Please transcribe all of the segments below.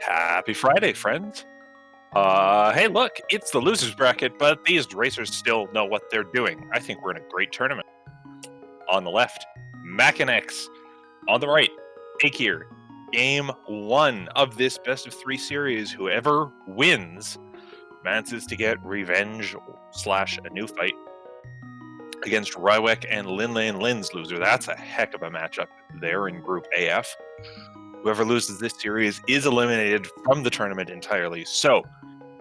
Happy Friday, friends. Hey, look, it's the losers bracket, but these racers still know what they're doing. I think we're in a great tournament. On the left, Makinx. On the right, Eykir. Game 1 of this best of 3 series. Whoever wins advances to get revenge / a new fight against Rywek and Linlane Lin's loser. That's a heck of a matchup. They're in Group AF. Whoever loses this series is eliminated from the tournament entirely. So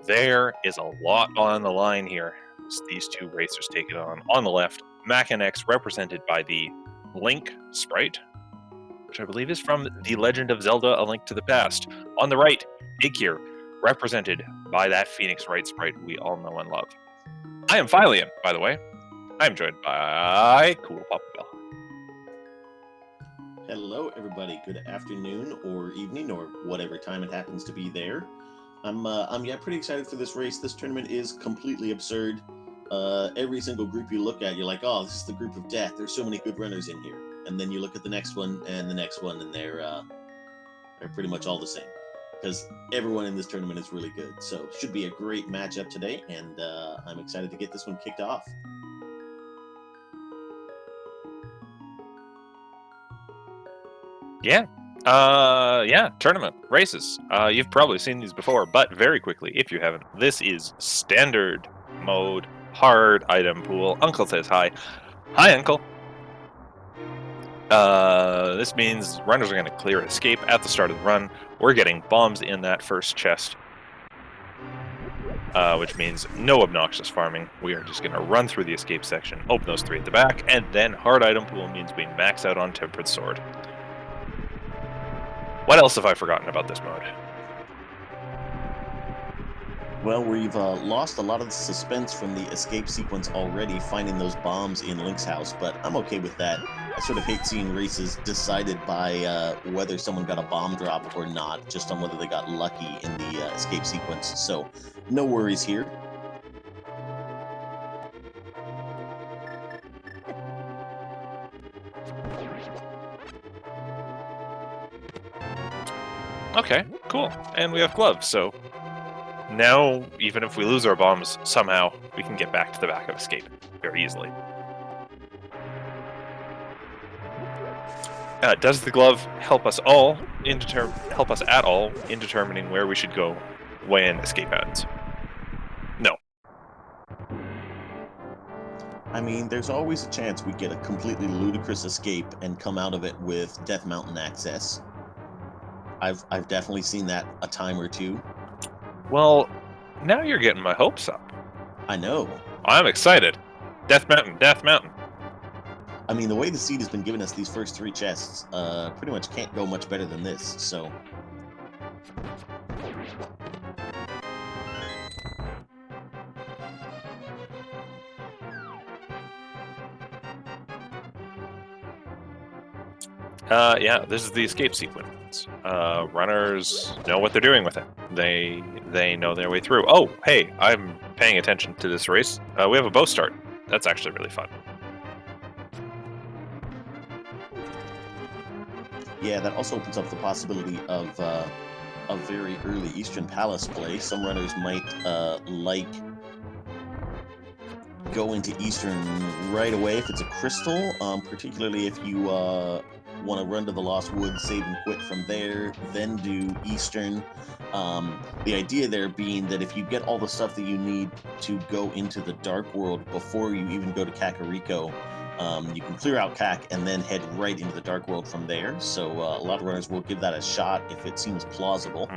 there is a lot on the line here. These two racers take it on. On the left, Makinx, represented by the Link sprite, which I believe is from The Legend of Zelda: A Link to the Past. On the right, Eykir, represented by that Phoenix Wright sprite we all know and love. I am Philian, by the way. I am joined by Cool Papa Bell. Hello, everybody. Good afternoon or evening or whatever time it happens to be there. I'm pretty excited for this race. This tournament is completely absurd. Every single group you look at, you're like, oh, this is the group of death. There's so many good runners in here. And then you look at the next one and the next one, and they're pretty much all the same. Because everyone in this tournament is really good. So should be a great matchup today, and I'm excited to get this one kicked off. Yeah, tournament, races. You've probably seen these before, but very quickly, if you haven't, this is standard mode, hard item pool. Uncle says hi. Hi, Uncle. This means runners are going to clear escape at the start of the run. We're getting bombs in that first chest, which means no obnoxious farming. We are just going to run through the escape section, open those 3 at the back, and then hard item pool means we max out on Tempered Sword. What else have I forgotten about this mode? Well, we've lost a lot of the suspense from the escape sequence already, finding those bombs in Link's house, but I'm okay with that. I sort of hate seeing races decided by whether someone got a bomb drop or not, just on whether they got lucky in the escape sequence, so no worries here. Okay, cool. And we have gloves, so now, even if we lose our bombs somehow, we can get back to the back of escape very easily. Does the glove help us at all in determining where we should go when escape happens? No. I mean, there's always a chance we get a completely ludicrous escape and come out of it with Death Mountain access. I've definitely seen that a time or two. Well, now you're getting my hopes up. I know. I'm excited. Death Mountain, Death Mountain. I mean, the way the seed has been giving us these first 3 chests, pretty much can't go much better than this, so... Yeah, this is the escape sequence. Runners know what they're doing with it. They know their way through. Oh, hey, I'm paying attention to this race. We have a bow start. That's actually really fun. Yeah, that also opens up the possibility of a very early Eastern Palace play. Some runners might like go into Eastern right away if it's a crystal, particularly if you want to run to the Lost Woods, save and quit from there, then do Eastern. The idea there being that if you get all the stuff that you need to go into the Dark World before you even go to Kakariko, you can clear out Kak and then head right into the Dark World from there. So a lot of runners will give that a shot if it seems plausible.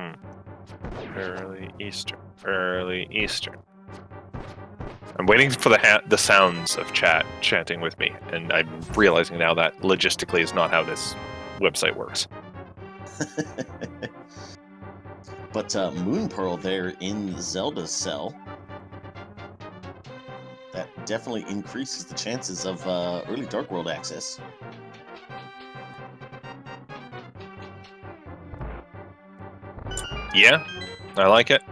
Early Eastern. I'm waiting for the sounds of chanting with me, and I'm realizing now that logistically is not how this website works. But Moon Pearl there in Zelda's cell, that definitely increases the chances of early Dark World access. Yeah, I like it.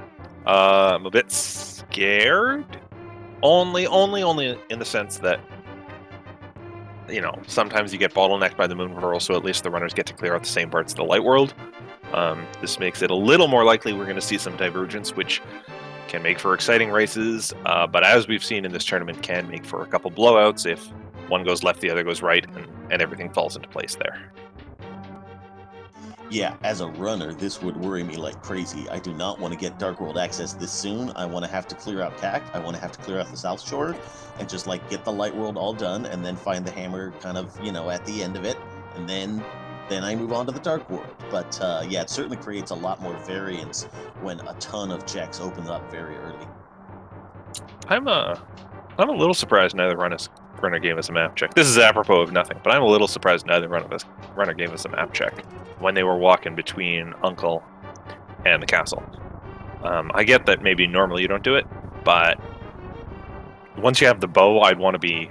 I'm a bit scared. Only in the sense that, you know, sometimes you get bottlenecked by the Moon Pearl, so at least the runners get to clear out the same parts of the Light World. This makes it a little more likely we're going to see some divergence, which can make for exciting races, but as we've seen in this tournament, can make for a couple blowouts if one goes left, the other goes right, and everything falls into place there. Yeah, as a runner, this would worry me like crazy. I do not want to get Dark World access this soon. I want to have to clear out CAC. I want to have to clear out the South Shore and just like get the Light World all done and then find the hammer kind of, you know, at the end of it. And then I move on to the Dark World. But yeah, it certainly creates a lot more variance when a ton of checks open up very early. I'm a little surprised neither runner gave us a map check. This is apropos of nothing, but I'm a little surprised neither runner gave us a map check when they were walking between Uncle and the castle. I get that maybe normally you don't do it, but once you have the bow, I'd want to be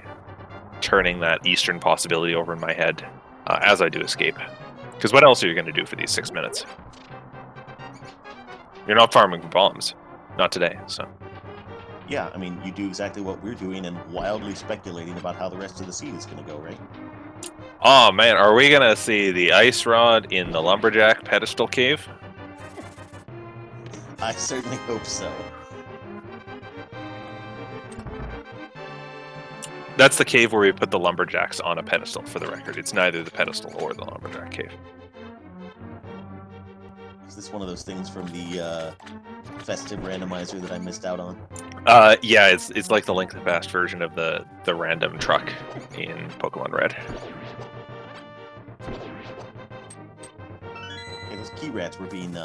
turning that eastern possibility over in my head as I do escape. Because what else are you going to do for these 6 minutes? You're not farming for bombs. Not today, so... Yeah, I mean, you do exactly what we're doing and wildly speculating about how the rest of the seed is going to go, right? Oh man, are we gonna see the ice rod in the lumberjack pedestal cave? I certainly hope so. That's the cave where we put the lumberjacks on a pedestal, for the record. It's neither the pedestal or the lumberjack cave. Is this one of those things from the festive randomizer that I missed out on? Yeah, it's like the Link to the Past version of the random truck in Pokemon Red. Okay, those key rats were being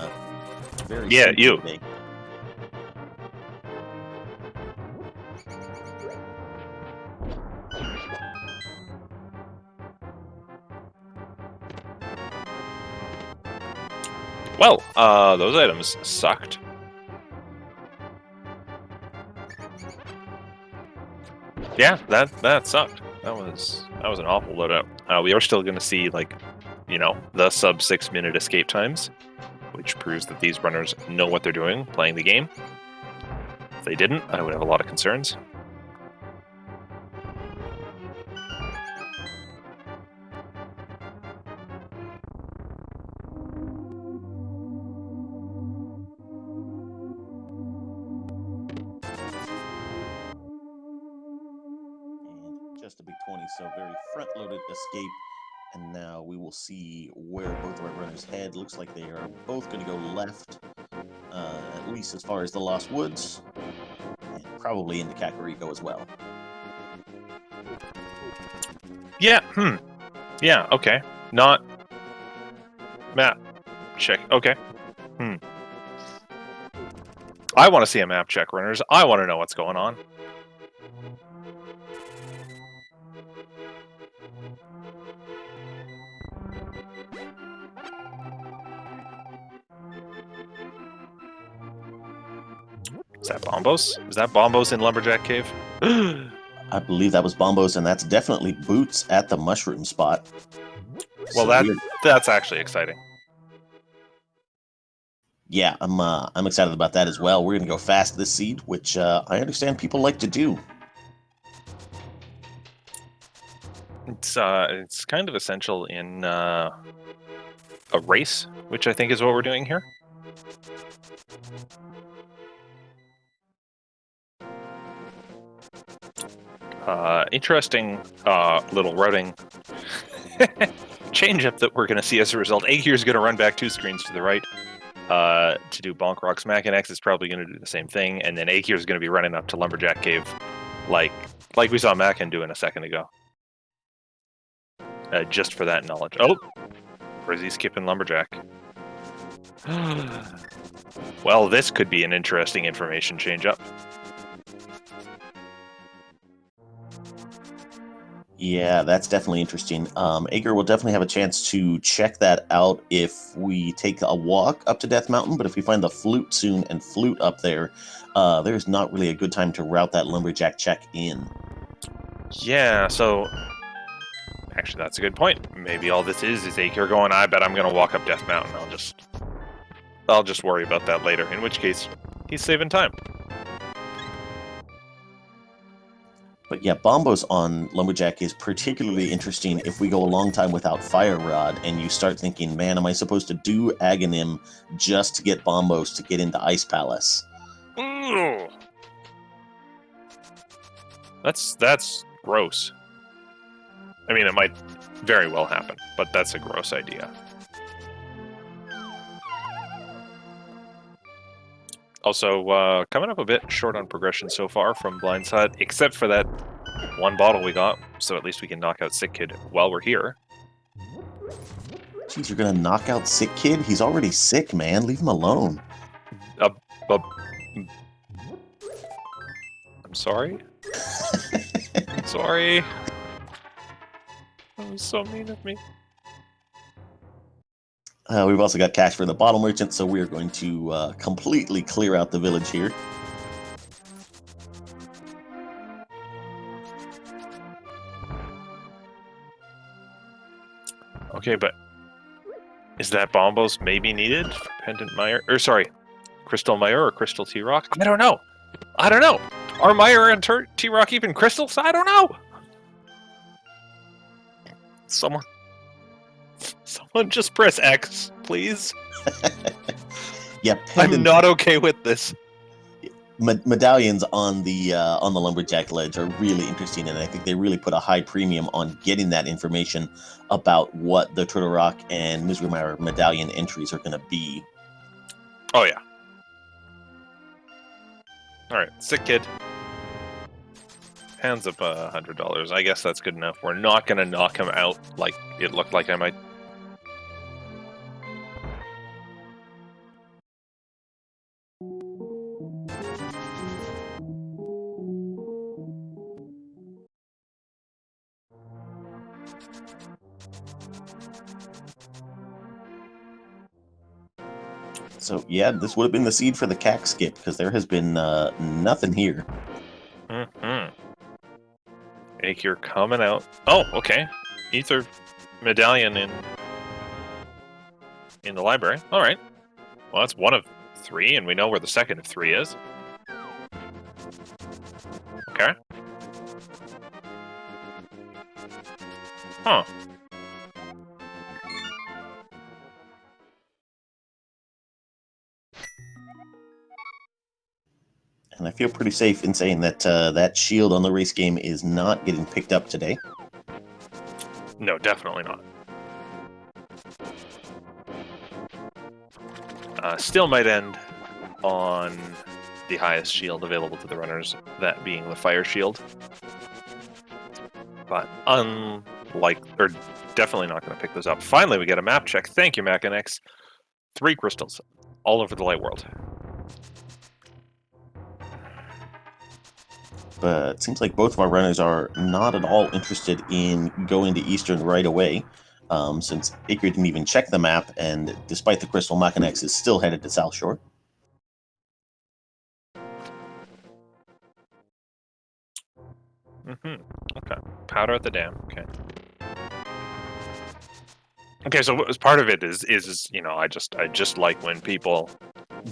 very... Yeah, you. Today. Well, those items sucked. Yeah, that sucked. That was an awful loadout. We are still going to see, like, you know, the sub 6 minute escape times, which proves that these runners know what they're doing playing the game. If they didn't, I would have a lot of concerns. Just a big 20, so very front-loaded escape. And now we will see where both of our runners head. Looks like they are both going to go left, at least as far as the Lost Woods, and probably into Kakariko as well. Yeah, yeah, okay. Not map check. Okay. I want to see a map check, runners. I want to know what's going on. Is that Bombos? Is that Bombos in Lumberjack Cave? I believe that was Bombos, and that's definitely Boots at the mushroom spot. Well, that's actually exciting. Yeah, I'm excited about that as well. We're going to go fast this seed, which I understand people like to do. It's kind of essential in a race, which I think is what we're doing here. Interesting little routing change up that we're going to see as a result. Eykir is going to run back 2 screens to the right to do Bonk Rocks. Makinx is probably going to do the same thing, and then Eykir is going to be running up to Lumberjack Cave like we saw Makin doing a second ago. Just for that knowledge. Oh! Or is he skipping Lumberjack? Well, this could be an interesting information change-up. Yeah, that's definitely interesting. Eykir will definitely have a chance to check that out if we take a walk up to Death Mountain, but if we find the Flute soon and Flute up there, there's not really a good time to route that Lumberjack check in. Yeah, so... Actually, that's a good point. Maybe all this is Eykir going, I bet I'm going to walk up Death Mountain. I'll just worry about that later, in which case, he's saving time. But yeah, Bombos on Lumberjack is particularly interesting if we go a long time without Fire Rod and you start thinking, man, am I supposed to do Aghanim just to get Bombos to get into Ice Palace? Ooh. That's gross. I mean, it might very well happen, but that's a gross idea. Also, coming up a bit short on progression so far from Blindside, except for that one bottle we got, so at least we can knock out Sick Kid while we're here. Jeez, you're gonna knock out Sick Kid? He's already sick, man. Leave him alone. I'm sorry? Sorry. That was so mean of me. We've also got cash for the bottle merchant, so we are going to completely clear out the village here. Okay, but is that Bombos maybe needed for Pendant Mire? Or sorry, Crystal Mire or Crystal T-Rock? I don't know. I don't know. Are Mire and T-Rock even crystals? I don't know. Someone just press X, please. Yeah, I'm not okay with this. Medallions on the Lumberjack ledge are really interesting, and I think they really put a high premium on getting that information about what the Turtle Rock and Misery Mire medallion entries are going to be. Oh yeah. All right, Sick Kid. Hands up $100. I guess that's good enough. We're not going to knock him out like it looked like I might. So yeah, this would have been the seed for the CAC skip, because there has been nothing here. Eykir coming out. Oh, okay. Ether medallion in the library. All right. Well, that's one of 3, and we know where the second of 3 is. Okay. Huh. And I feel pretty safe in saying that that shield on the race game is not getting picked up today. No, definitely not. Still might end on the highest shield available to the runners, that being the fire shield. But definitely not going to pick those up. Finally, we get a map check. Thank you, Makinx. 3 crystals, all over the light world. But it seems like both of our runners are not at all interested in going to Eastern right away, since Eykir didn't even check the map, and despite the crystal, Makinx is still headed to South Shore. Okay. Powder at the dam. Okay. Okay, so as part of it is I just like when people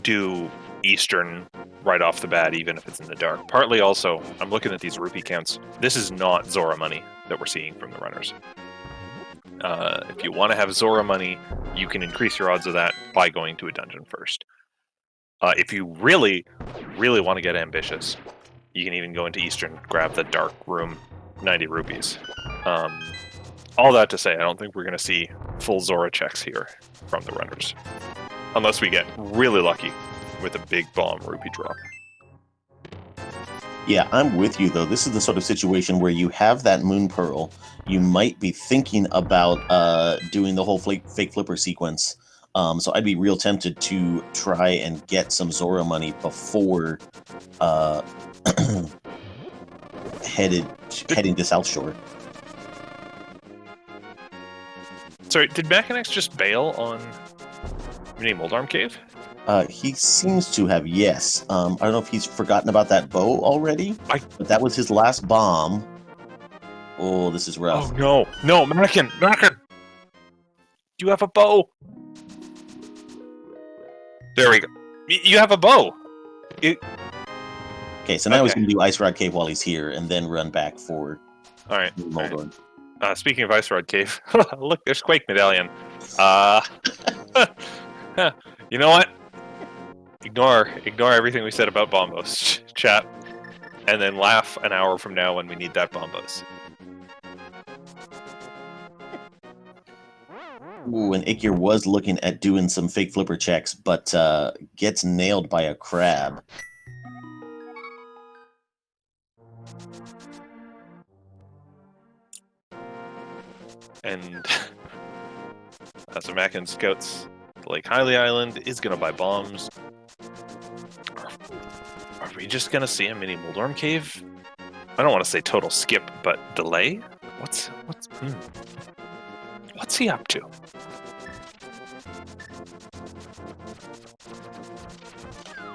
do Eastern right off the bat, even if it's in the dark. Partly also, I'm looking at these rupee counts. This is not Zora money that we're seeing from the runners. If you want to have Zora money, you can increase your odds of that by going to a dungeon first. If you really, really want to get ambitious, you can even go into Eastern, grab the dark room, 90 rupees. All that to say, I don't think we're going to see full Zora checks here from the runners. Unless we get really lucky with a big bomb rupee drop. Yeah, I'm with you, though. This is the sort of situation where you have that Moon Pearl. You might be thinking about doing the whole fake flipper sequence. So I'd be real tempted to try and get some Zora money before heading to South Shore. Sorry, did Makinx just bail on Mini Moldarm Cave? He seems to have, yes. I don't know if he's forgotten about that bow already, but that was his last bomb. Oh, this is rough. Oh, no, Makin! You have a bow! There we go. You have a bow! Okay, Okay, so now he's Okay. going to do Ice Rod Cave while he's here, and then run back for All right. Moldorm. Speaking of Ice Rod Cave, look, there's Quake Medallion. You know what? Ignore everything we said about Bombos, chat, and then laugh an hour from now when we need that Bombos. Ooh, and Eykir was looking at doing some fake flipper checks, but gets nailed by a crab. And as a Makinx scouts Lake Hiley Island is going to buy bombs. Are we just going to see a mini Moldorm cave? I don't want to say total skip, but delay? What's he up to?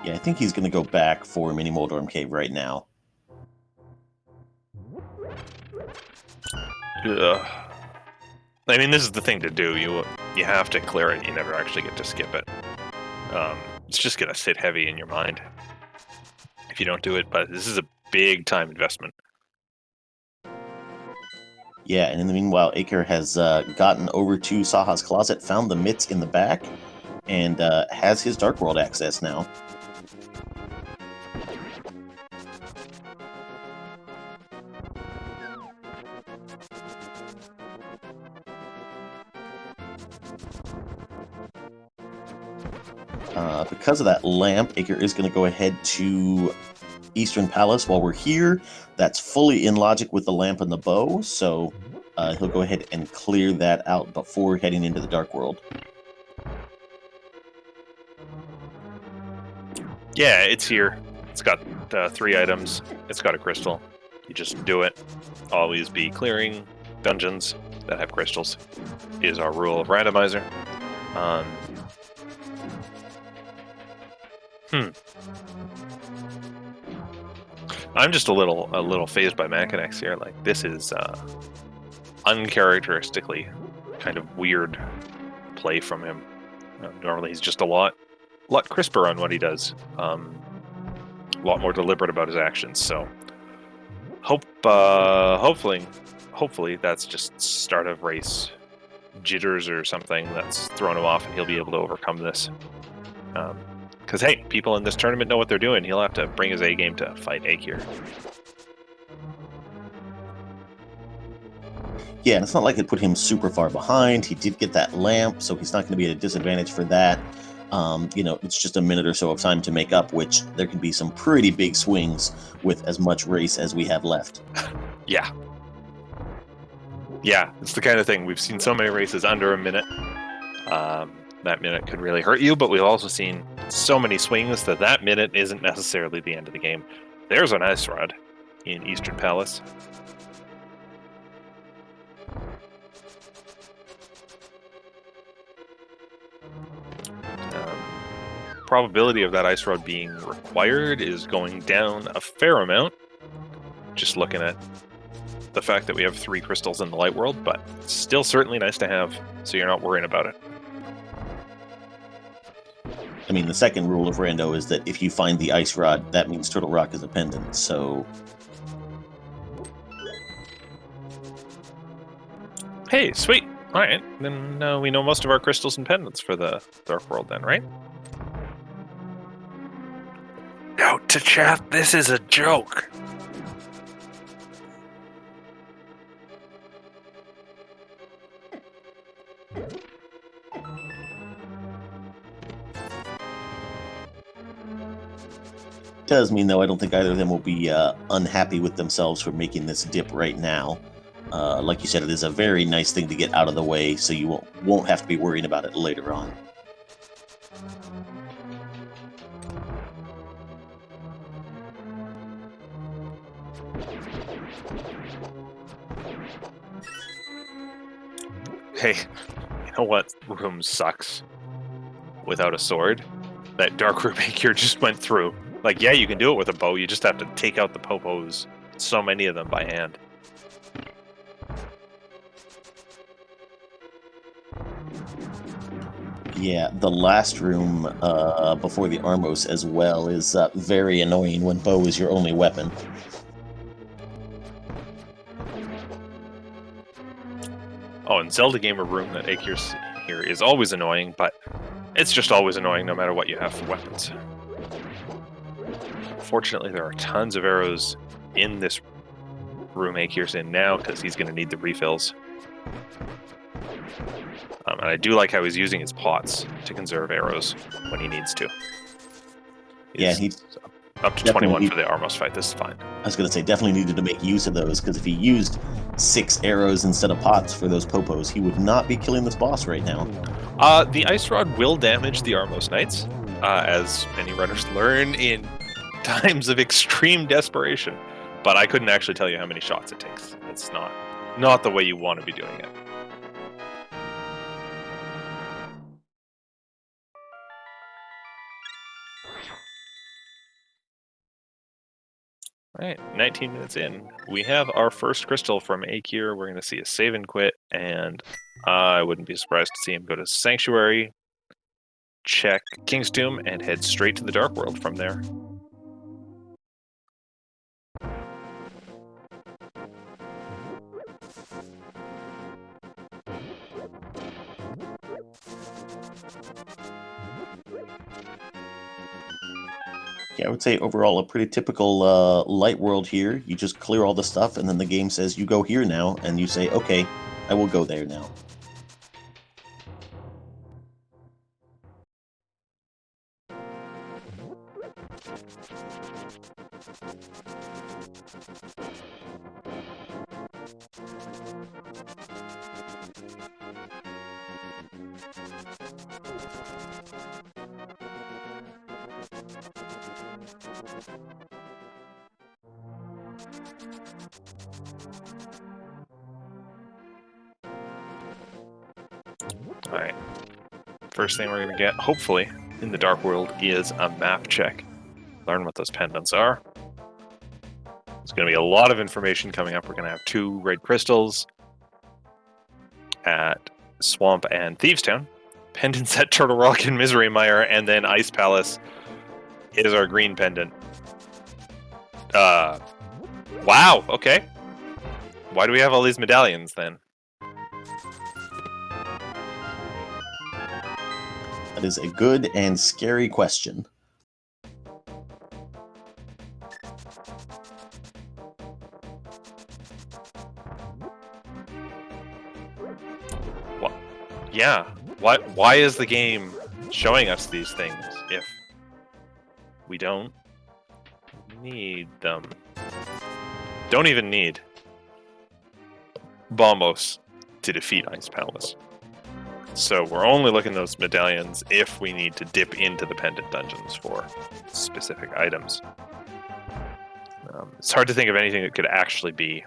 Yeah, I think he's going to go back for mini Moldorm cave right now. Ugh. I mean, this is the thing to do. You have to clear it. You never actually get to skip it. It's just gonna sit heavy in your mind if you don't do it. But this is a big time investment. Yeah, and in the meanwhile, Eykir has gotten over to Saha's closet, found the mitts in the back, and has his Dark World access now. Because of that lamp, Eykir is going to go ahead to Eastern Palace while we're here. That's fully in logic with the lamp and the bow, so he'll go ahead and clear that out before heading into the Dark World. Yeah, it's here. It's got 3 items. It's got a crystal. You just do it. Always be clearing dungeons that have crystals. Is our rule of Randomizer. I'm just a little phased by Makinx here. Like, this is uncharacteristically kind of weird play from him. Normally he's just a lot crisper on what he does. A lot more deliberate about his actions. So hopefully that's just start of race jitters or something that's thrown him off, and he'll be able to overcome this. Because, hey, people in this tournament know what they're doing. He'll have to bring his A game to fight Eykir. Yeah, and it's not like it put him super far behind. He did get that lamp, so he's not going to be at a disadvantage for that. It's just a minute or so of time to make up, which there can be some pretty big swings with as much race as we have left. Yeah. Yeah, it's the kind of thing. We've seen so many races under a minute. That minute could really hurt you, but we've also seen so many swings that minute isn't necessarily the end of the game. There's an Ice Rod in Eastern Palace. Probability of that Ice Rod being required is going down a fair amount. Just looking at the fact that we have 3 crystals in the light world, but still certainly nice to have, so you're not worrying about it. I mean, the second rule of Rando is that if you find the Ice Rod, that means Turtle Rock is a pendant, so... Hey, sweet! Alright, then we know most of our crystals and pendants for the Dark World then, right? Note to chat, this is a joke! Does mean, though, I don't think either of them will be unhappy with themselves for making this dip right now. Like you said, it is a very nice thing to get out of the way, so you won't have to be worrying about it later on. Hey, you know what room sucks without a sword? That Dark Room Eykir just went through. Like, yeah, you can do it with a bow, you just have to take out the popos. So many of them by hand. Yeah, the last room before the Armos as well is very annoying when bow is your only weapon. Oh, and Zelda Gamer Room that Eykir's here is always annoying, but it's just always annoying no matter what you have for weapons. Fortunately, there are tons of arrows in this room Eykir's in now, because he's going to need the refills. And I do like how he's using his pots to conserve arrows when he needs to. He's up to 21 for the Armos fight. This is fine. I was going to say, definitely needed to make use of those, because if he used 6 arrows instead of pots for those popos, he would not be killing this boss right now. The Ice Rod will damage the Armos Knights, as many runners learn in times of extreme desperation. But I couldn't actually tell you how many shots it takes. It's not the way you want to be doing it. All right, 19 minutes in. We have our first crystal from Eykir. We're going to see a save and quit, and I wouldn't be surprised to see him go to Sanctuary, check King's Tomb, and head straight to the Dark World from there. Yeah, I would say overall a pretty typical light world here. You just clear all the stuff, and then the game says you go here now, and you say, okay, I will go there now. Alright. First thing we're going to get, hopefully, in the Dark World is a map check. Learn what those pendants are. There's going to be a lot of information coming up. We're going to have 2 red crystals at Swamp and Thieves Town. Pendants at Turtle Rock and Misery Mire, and then Ice Palace is our green pendant. Wow, okay. Why do we have all these medallions then? That is a good and scary question. What? Yeah. Why is the game showing us these things if we don't need them? Don't even need Bombos to defeat Ice Palace. So we're only looking at those medallions if we need to dip into the pendant dungeons for specific items. It's hard to think of anything that could actually be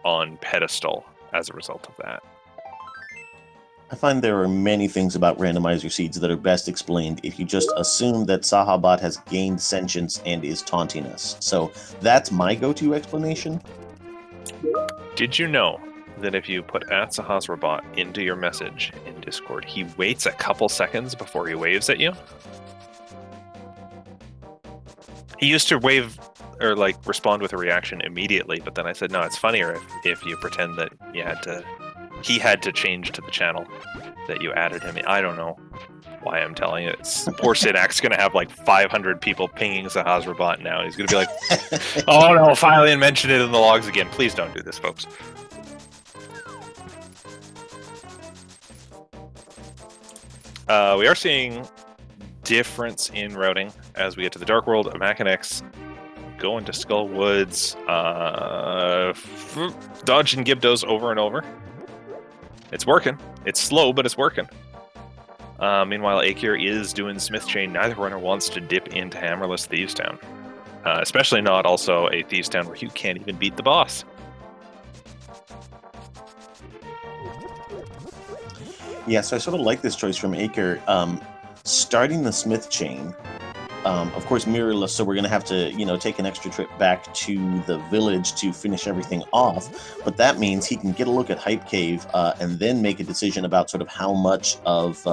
on pedestal as a result of that. I find there are many things about randomizer seeds that are best explained if you just assume that Sahabat has gained sentience and is taunting us. So that's my go-to explanation. Did you know that if you put @Sahasrabot into your message in Discord, he waits a couple seconds before he waves at you? He used to wave or respond with a reaction immediately, but then I said, no, it's funnier if you pretend that he had to change to the channel that you added him in. I don't know why I'm telling you. Poor Sidak's going to have 500 people pinging Sahasrabot now. He's going to be like, oh no, Philian mentioned it in the logs again. Please don't do this, folks. We are seeing difference in routing as we get to the Dark World. Makinx going to Skull Woods, dodging Gibdos over and over. It's working. It's slow, but it's working. Meanwhile, Eykir is doing Smith Chain. Neither runner wants to dip into Hammerless Thieves Town. Especially not also a Thieves Town where you can't even beat the boss. Yeah, so I sort of like this choice from Eykir. Starting the Smith Chain, of course, mirrorless, so we're going to have to, take an extra trip back to the village to finish everything off. But that means he can get a look at Hype Cave and then make a decision about sort of how much of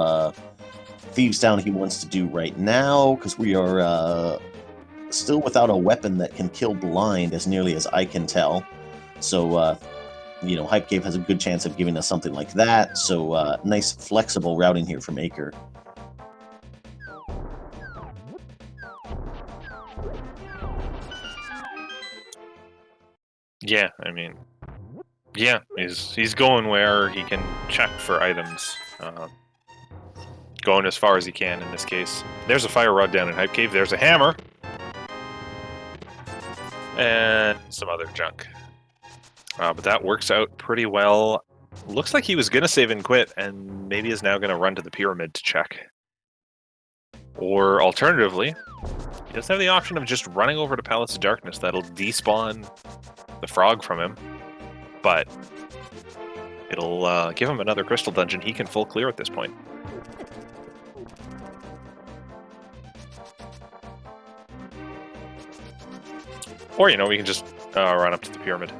Thieves Town he wants to do right now, because we are still without a weapon that can kill blind, as nearly as I can tell. So, you know, Hype Cave has a good chance of giving us something like that. So, nice flexible routing here from Eykir. Yeah, I mean, yeah, he's going where he can check for items. Going as far as he can in this case. There's a fire rod down in Hype Cave. There's a hammer. And some other junk. But that works out pretty well. Looks like he was going to save and quit, and maybe is now going to run to the pyramid to check. Or alternatively, he does have the option of just running over to Palace of Darkness. That'll despawn the frog from him. But it'll give him another crystal dungeon he can full clear at this point. Or, you know, we can just run up to the pyramid.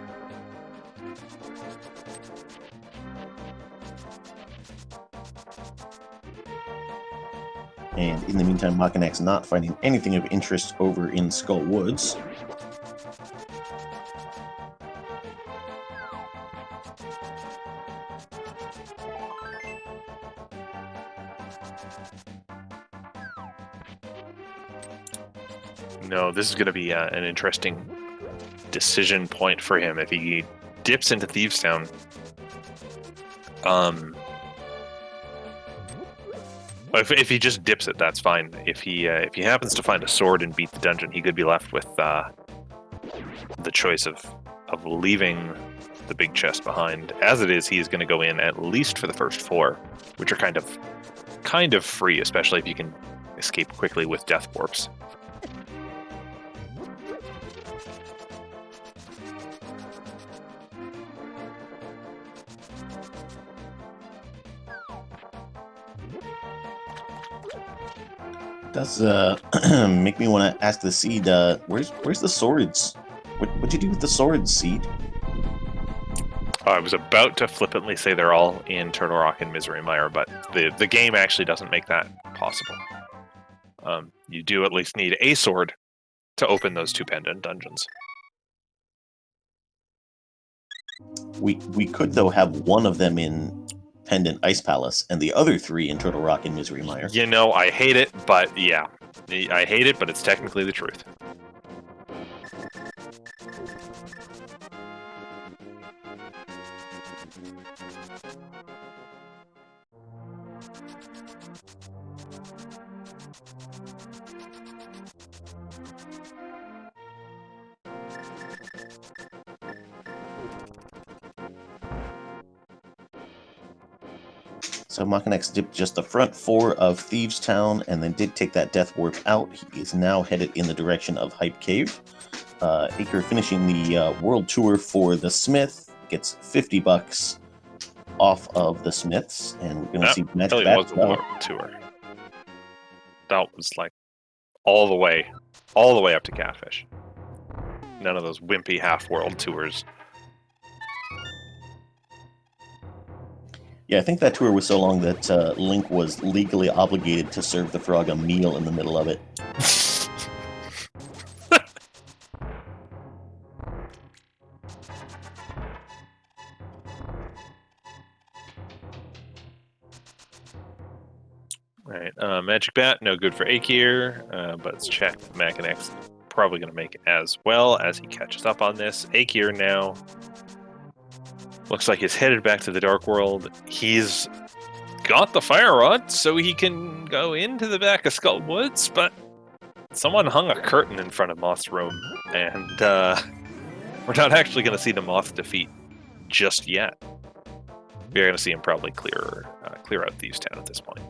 And in the meantime, Makinx not finding anything of interest over in Skull Woods. No, this is going to be an interesting decision point for him if he dips into Thieves Town. If he just dips it, that's fine. If he happens to find a sword and beat the dungeon, he could be left with the choice of leaving the big chest behind. As it is, he is going to go in at least for the first 4, which are kind of free, especially if you can escape quickly with Death Warps. Does make me want to ask the Seed, where's the swords? What'd you do with the swords, Seed? I was about to flippantly say they're all in Turtle Rock and Misery Mire, but the game actually doesn't make that possible. You do at least need a sword to open those 2 pendant dungeons. We could, though, have one of them in Pendant Ice Palace and the other 3 in Turtle Rock and Misery Mire. You know, I hate it, but yeah. I hate it, but it's technically the truth. So Makinx dipped just the front 4 of Thieves Town and then did take that Death Warp out. He is now headed in the direction of Hype Cave. Eykir finishing the World Tour for the Smith, gets $50 off of the Smiths, and we're going to see Magic Bat. Was a World Tour. That was like all the way up to Catfish. None of those wimpy half-world tours. Yeah, I think that tour was so long that Link was legally obligated to serve the frog a meal in the middle of it. Right, Magic Bat, no good for Eykir, but it's checked. Makinx probably going to make it as well as he catches up on this. Eykir now looks like he's headed back to the Dark World. He's got the fire rod, so he can go into the back of Skull Woods, but someone hung a curtain in front of Moth's room, and we're not actually going to see the Moth defeat just yet. We're going to see him probably clear out Thieves Town at this point.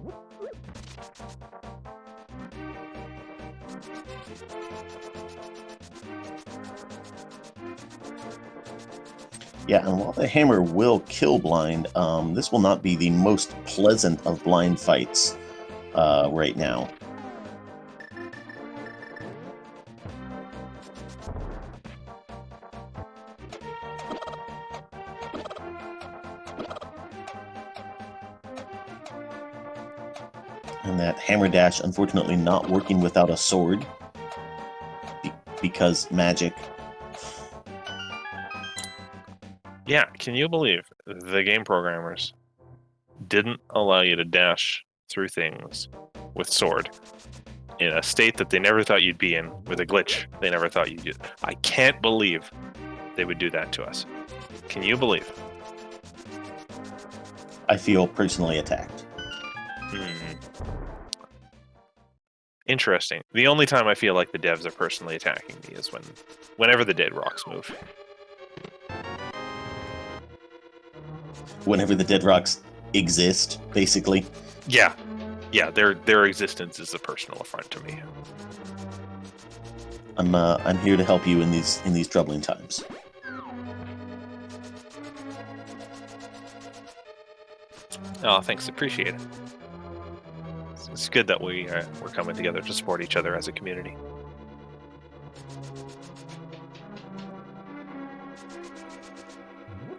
Yeah, and while the hammer will kill blind, this will not be the most pleasant of blind fights right now. And that hammer dash, unfortunately, not working without a sword. Because magic. Yeah, can you believe the game programmers didn't allow you to dash through things with sword in a state that they never thought you'd be in, with a glitch they never thought you'd do? I can't believe they would do that to us. Can you believe? I feel personally attacked. Interesting. The only time I feel like the devs are personally attacking me is whenever the dead rocks move. Whenever the dead rocks exist, basically. Yeah, their existence is a personal affront to me. I'm here to help you in these troubling times. Oh, thanks. Appreciate it. It's good that we're coming together to support each other as a community.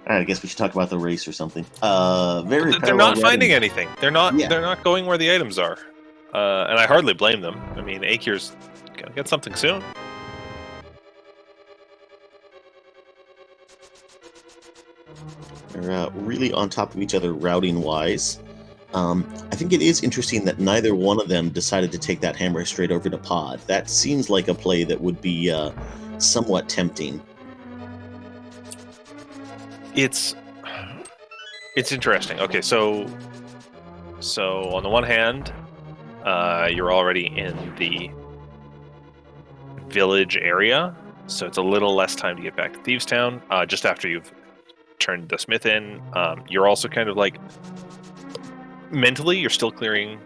All right, I guess we should talk about the race or something. They're not finding anything. They're not. Yeah. They're not going where the items are, and I hardly blame them. I mean, Eykir's gonna get something soon. They're really on top of each other routing-wise. I think it is interesting that neither one of them decided to take that hammer straight over to Pod. That seems like a play that would be somewhat tempting. It's interesting. Okay, so on the one hand, you're already in the village area, so it's a little less time to get back to Thieves Town. Just after you've turned the smith in, you're also kind of like mentally you're still clearing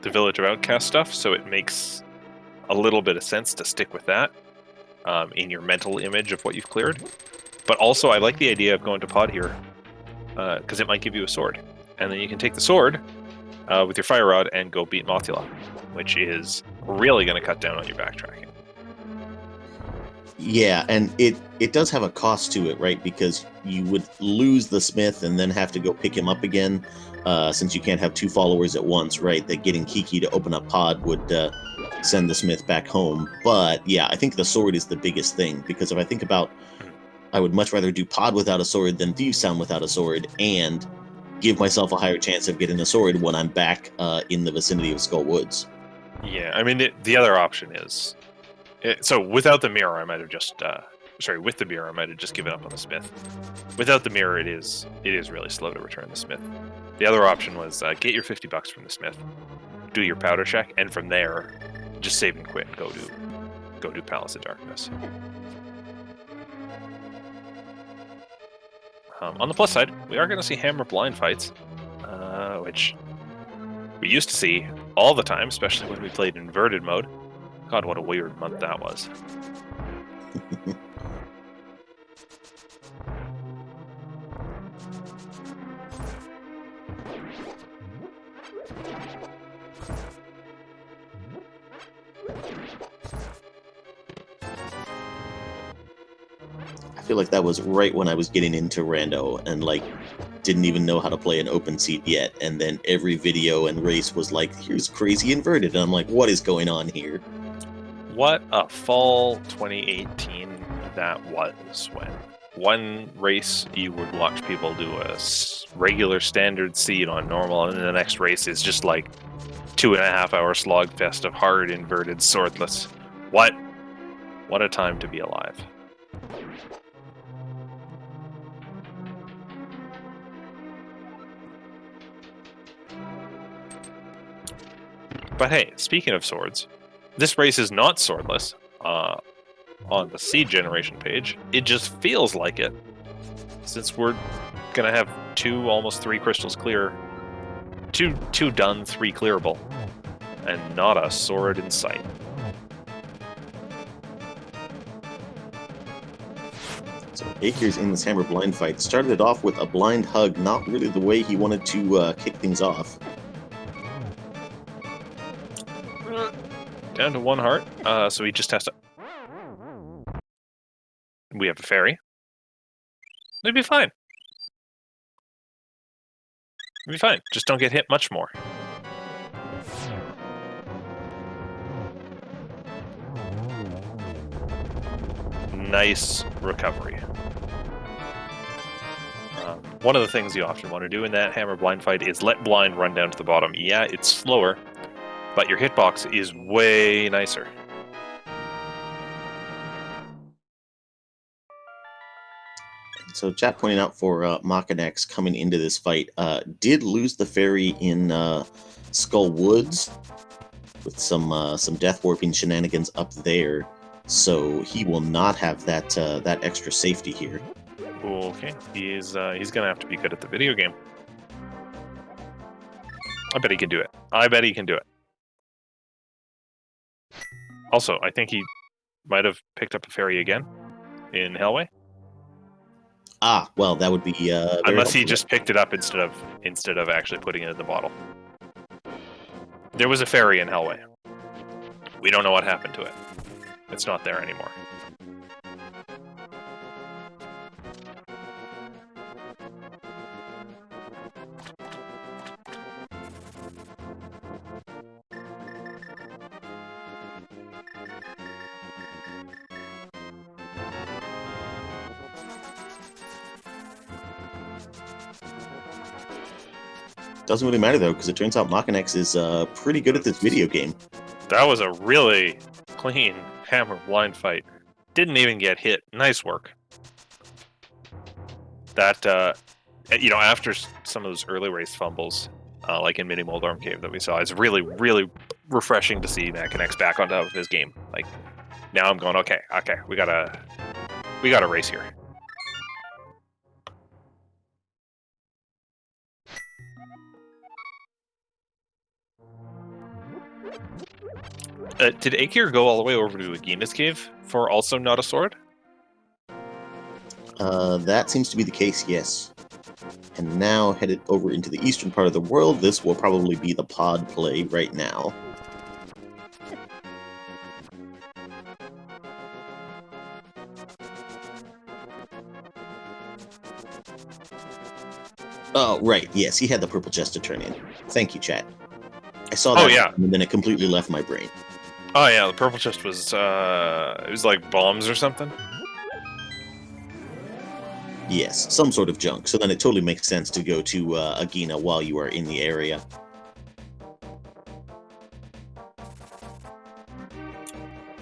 the village of outcast stuff, so it makes a little bit of sense to stick with that in your mental image of what you've cleared. But also, I like the idea of going to Pod here because it might give you a sword, and then you can take the sword with your fire rod and go beat Mothula, which is really going to cut down on your backtracking. Yeah, and it does have a cost to it, right? Because you would lose the smith and then have to go pick him up again, since you can't have two followers at once, right? That getting Kiki to open up Pod would send the smith back home. But yeah, I think the sword is the biggest thing, because if I think about, I would much rather do Pod without a sword than Thieves Town without a sword, and give myself a higher chance of getting a sword when I'm back in the vicinity of Skull Woods. Yeah, I mean, the other option is... So without the mirror, I might have just... with the mirror, I might have just given up on the smith. Without the mirror, it is really slow to return the smith. The other option was get your $50 from the smith, do your powder check, and from there, just save and quit and go do Palace of Darkness. On the plus side, we are going to see hammer blind fights, which we used to see all the time, especially when we played inverted mode. God, what a weird month that was. I feel like that was right when I was getting into Rando and like didn't even know how to play an open seat yet, and then every video and race was like, here's crazy inverted, and I'm like, what is going on here? What a fall 2018 that was, when one race you would watch people do a regular standard seed on normal, and then the next race is just like 2.5 hour slogfest of hard inverted swordless. What a time to be alive. But hey, speaking of swords, this race is not swordless on the seed generation page. It just feels like it, since we're gonna have almost 3 crystals clear, two done, 3 clearable, and not a sword in sight. So Eykir's in this hammer blind fight started it off with a blind hug, not really the way he wanted to kick things off. Down to 1 heart, so he just has to... We have a fairy. It'd be fine. It'd be fine. Just don't get hit much more. nice recovery. One of the things you often want to do in that hammer blind fight is let blind run down to the bottom. Yeah, it's slower, but your hitbox is way nicer. So chat pointing out for Makinx coming into this fight, did lose the ferry in Skull Woods with some death warping shenanigans up there, so he will not have that that extra safety here. Okay, he's gonna have to be good at the video game. I bet he can do it. I bet he can do it. Also, I think he might have picked up a ferry again in Hellway. Ah, well, that would be unless he just picked it up instead of actually putting it in the bottle. There was a ferry in Hellway. We don't know what happened to it. It's not there anymore. Doesn't really matter though, because it turns out Makinx is pretty good at this video game. That was a really clean hammer blind fight. Didn't even get hit. Nice work. That after some of those early race fumbles, like in Mini Moldorm Cave that we saw, it's really, really refreshing to see Makinx back on top of his game. Like now I'm going, okay, we got a race here. Did Eykir go all the way over to Agina's cave for also not a sword? That seems to be the case, yes. And now headed over into the eastern part of the world, this will probably be the pod play right now. Oh, right, yes, he had the purple chest to turn in. Thank you, chat. I saw that, and then it completely left my brain. Oh yeah, the purple chest was, it was like bombs or something? Yes, some sort of junk, so then it totally makes sense to go to Agina while you are in the area.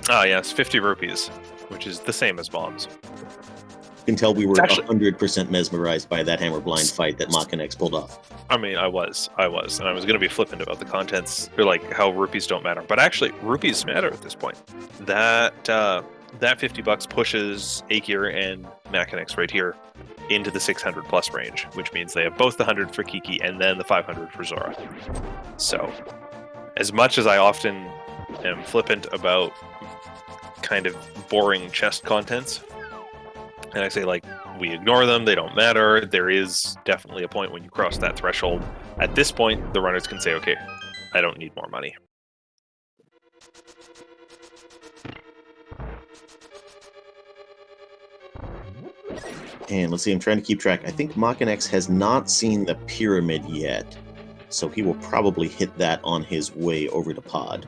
Ah yes, 50 rupees, which is the same as bombs. You can tell we were 100% mesmerized by that hammer blind fight that Makinx pulled off. I mean, I was, and I was going to be flippant about the contents, or like how rupees don't matter, but actually, rupees matter at this point. That $50 pushes Eykir and Makinx right here into the 600 plus range, which means they have both the 100 for Kiki and then the 500 for Zora. So, as much as I often am flippant about kind of boring chest contents, and I say, like, we ignore them, they don't matter, there is definitely a point when you cross that threshold. At this point, the runners can say, okay, I don't need more money. And let's see, I'm trying to keep track. I think Makinx has not seen the pyramid yet, so he will probably hit that on his way over to pod.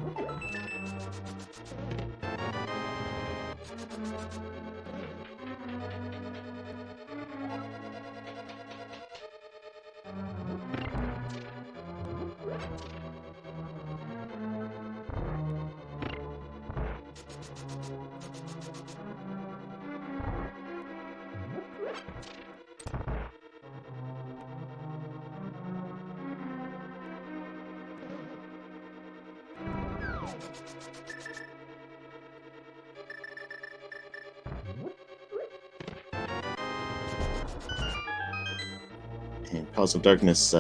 And Palace of Darkness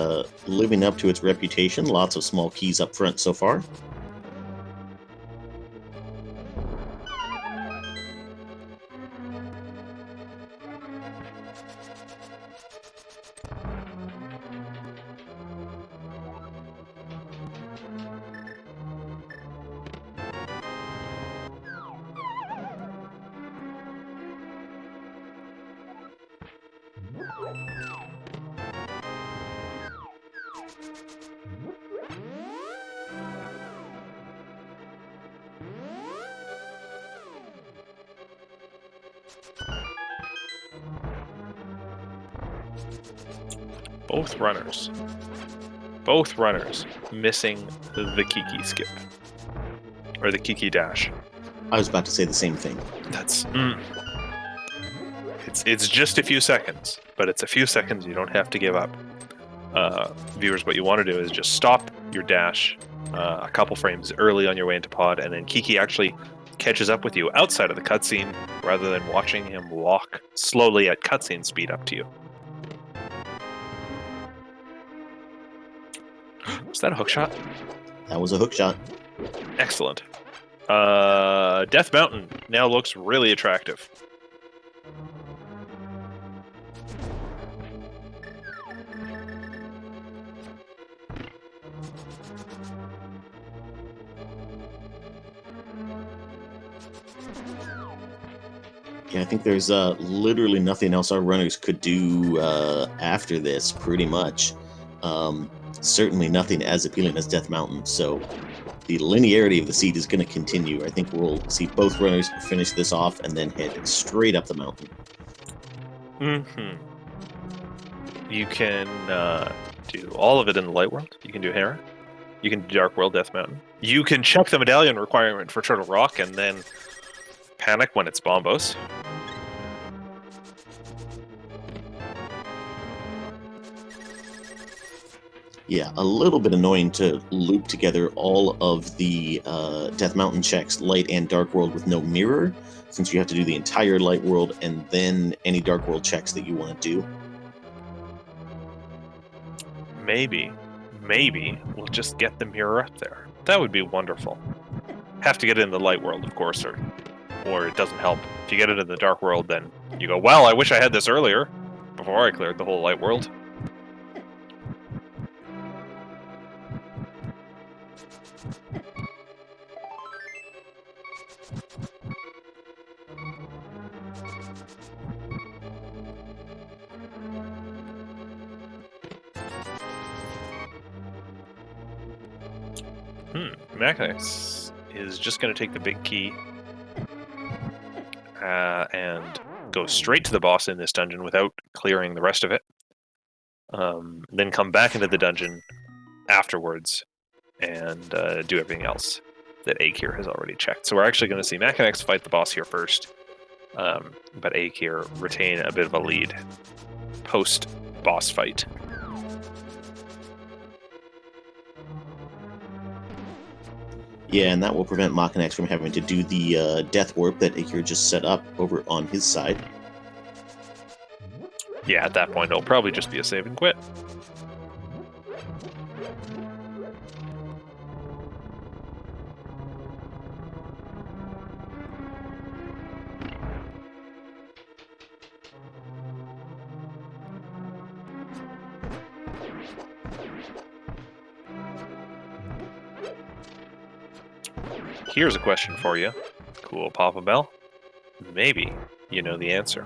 living up to its reputation. Lots of small keys up front so far. Both runners missing the Kiki skip. Or the Kiki dash. I was about to say the same thing. That's... It's just a few seconds, but it's a few seconds you don't have to give up. Viewers, what you want to do is just stop your dash a couple frames early on your way into pod, and then Kiki actually catches up with you outside of the cutscene rather than watching him walk slowly at cutscene speed up to you. Was that a hook shot? That was a hook shot. Excellent. Death Mountain now looks really attractive. Yeah, I think there's literally nothing else our runners could do after this, pretty much. Certainly nothing as appealing as Death Mountain, so the linearity of the seed is going to continue. I think we'll see both runners finish this off and then head straight up the mountain. You can do all of it in the Light World. You can do Hera. You can do Dark World, Death Mountain. You can check the medallion requirement for Turtle Rock and then panic when it's Bombos. Yeah, a little bit annoying to loop together all of the Death Mountain checks, Light and Dark World, with no mirror, since you have to do the entire Light World and then any Dark World checks that you want to do. Maybe we'll just get the mirror up there. That would be wonderful. Have to get it in the Light World, of course, or it doesn't help. If you get it in the Dark World, then you go, well, I wish I had this earlier, before I cleared the whole Light World. Makinx is just going to take the big key and go straight to the boss in this dungeon without clearing the rest of it. Then come back into the dungeon afterwards and do everything else that Eykir has already checked. So we're actually going to see Makinx fight the boss here first, but Eykir retain a bit of a lead post-boss fight. Yeah, and that will prevent Makinx from having to do the death warp that Eykir just set up over on his side. Yeah, at that point, it'll probably just be a save and quit. Here's a question for you. Cool, Papa Bell. Maybe you know the answer.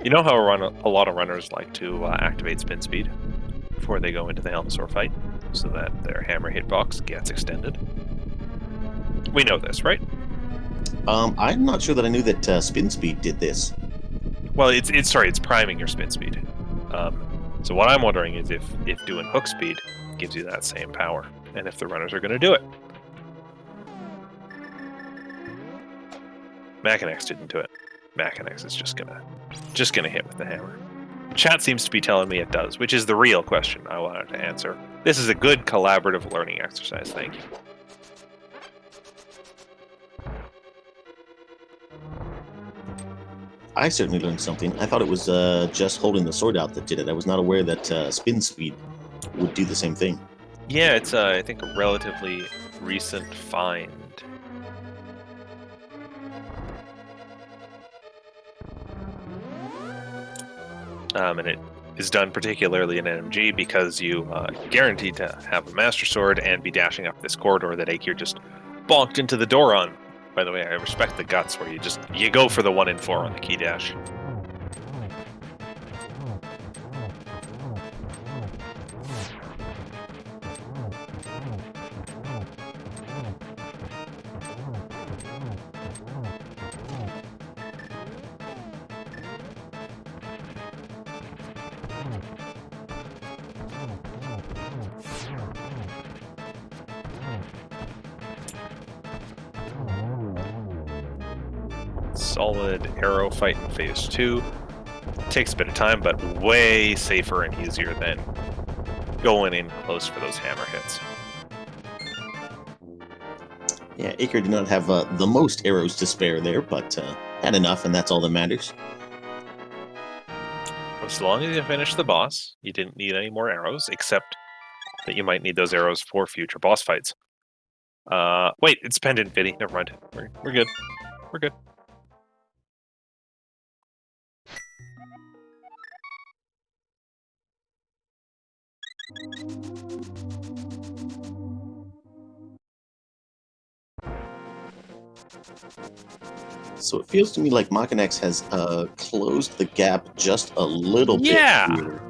You know how a lot of runners like to activate spin speed before they go into the Helmasaur fight, so that their hammer hitbox gets extended? We know this, right? I'm not sure that I knew that spin speed did this. Well, it's priming your spin speed. So what I'm wondering is if doing hook speed gives you that same power, and if the runners are going to do it. Makinx didn't do it. Makinx is just gonna hit with the hammer. Chat seems to be telling me it does, which is the real question I wanted to answer. This is a good collaborative learning exercise. Thank you. I certainly learned something. I thought it was just holding the sword out that did it. I was not aware that spin speed would do the same thing. Yeah, it's I think a relatively recent find. And it is done particularly in NMG because you guaranteed to have a Master Sword and be dashing up this corridor that Eykir just bonked into the door on. By the way, I respect the guts where you go for the 1 in 4 on the key dash. solid arrow fight in phase 2. Takes a bit of time, but way safer and easier than going in close for those hammer hits. Yeah, Eykir did not have the most arrows to spare there, but had enough, and that's all that matters. As long as you finish the boss, you didn't need any more arrows, except that you might need those arrows for future boss fights. Wait, it's pendant Viddy. Never mind. We're good. We're good. So it feels to me like Makinx has closed the gap just a little bit here.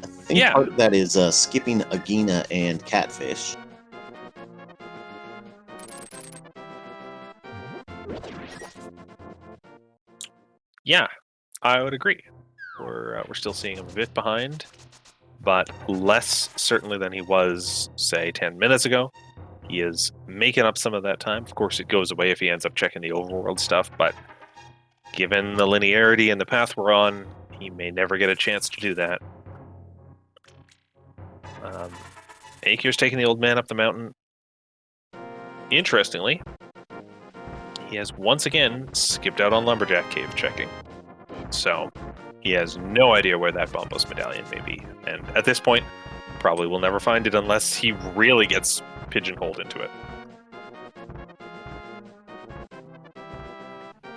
I think part of that is skipping Agina and Catfish. Yeah, I would agree. We're still seeing him a bit behind, but less certainly than he was, say, 10 minutes ago. He is making up some of that time. Of course, it goes away if he ends up checking the overworld stuff, but given the linearity and the path we're on, he may never get a chance to do that. Eykir's taking the old man up the mountain. Interestingly, he has once again skipped out on Lumberjack Cave checking. So he has no idea where that Bombos medallion may be. And at this point, probably will never find it unless he really gets pigeonholed into it.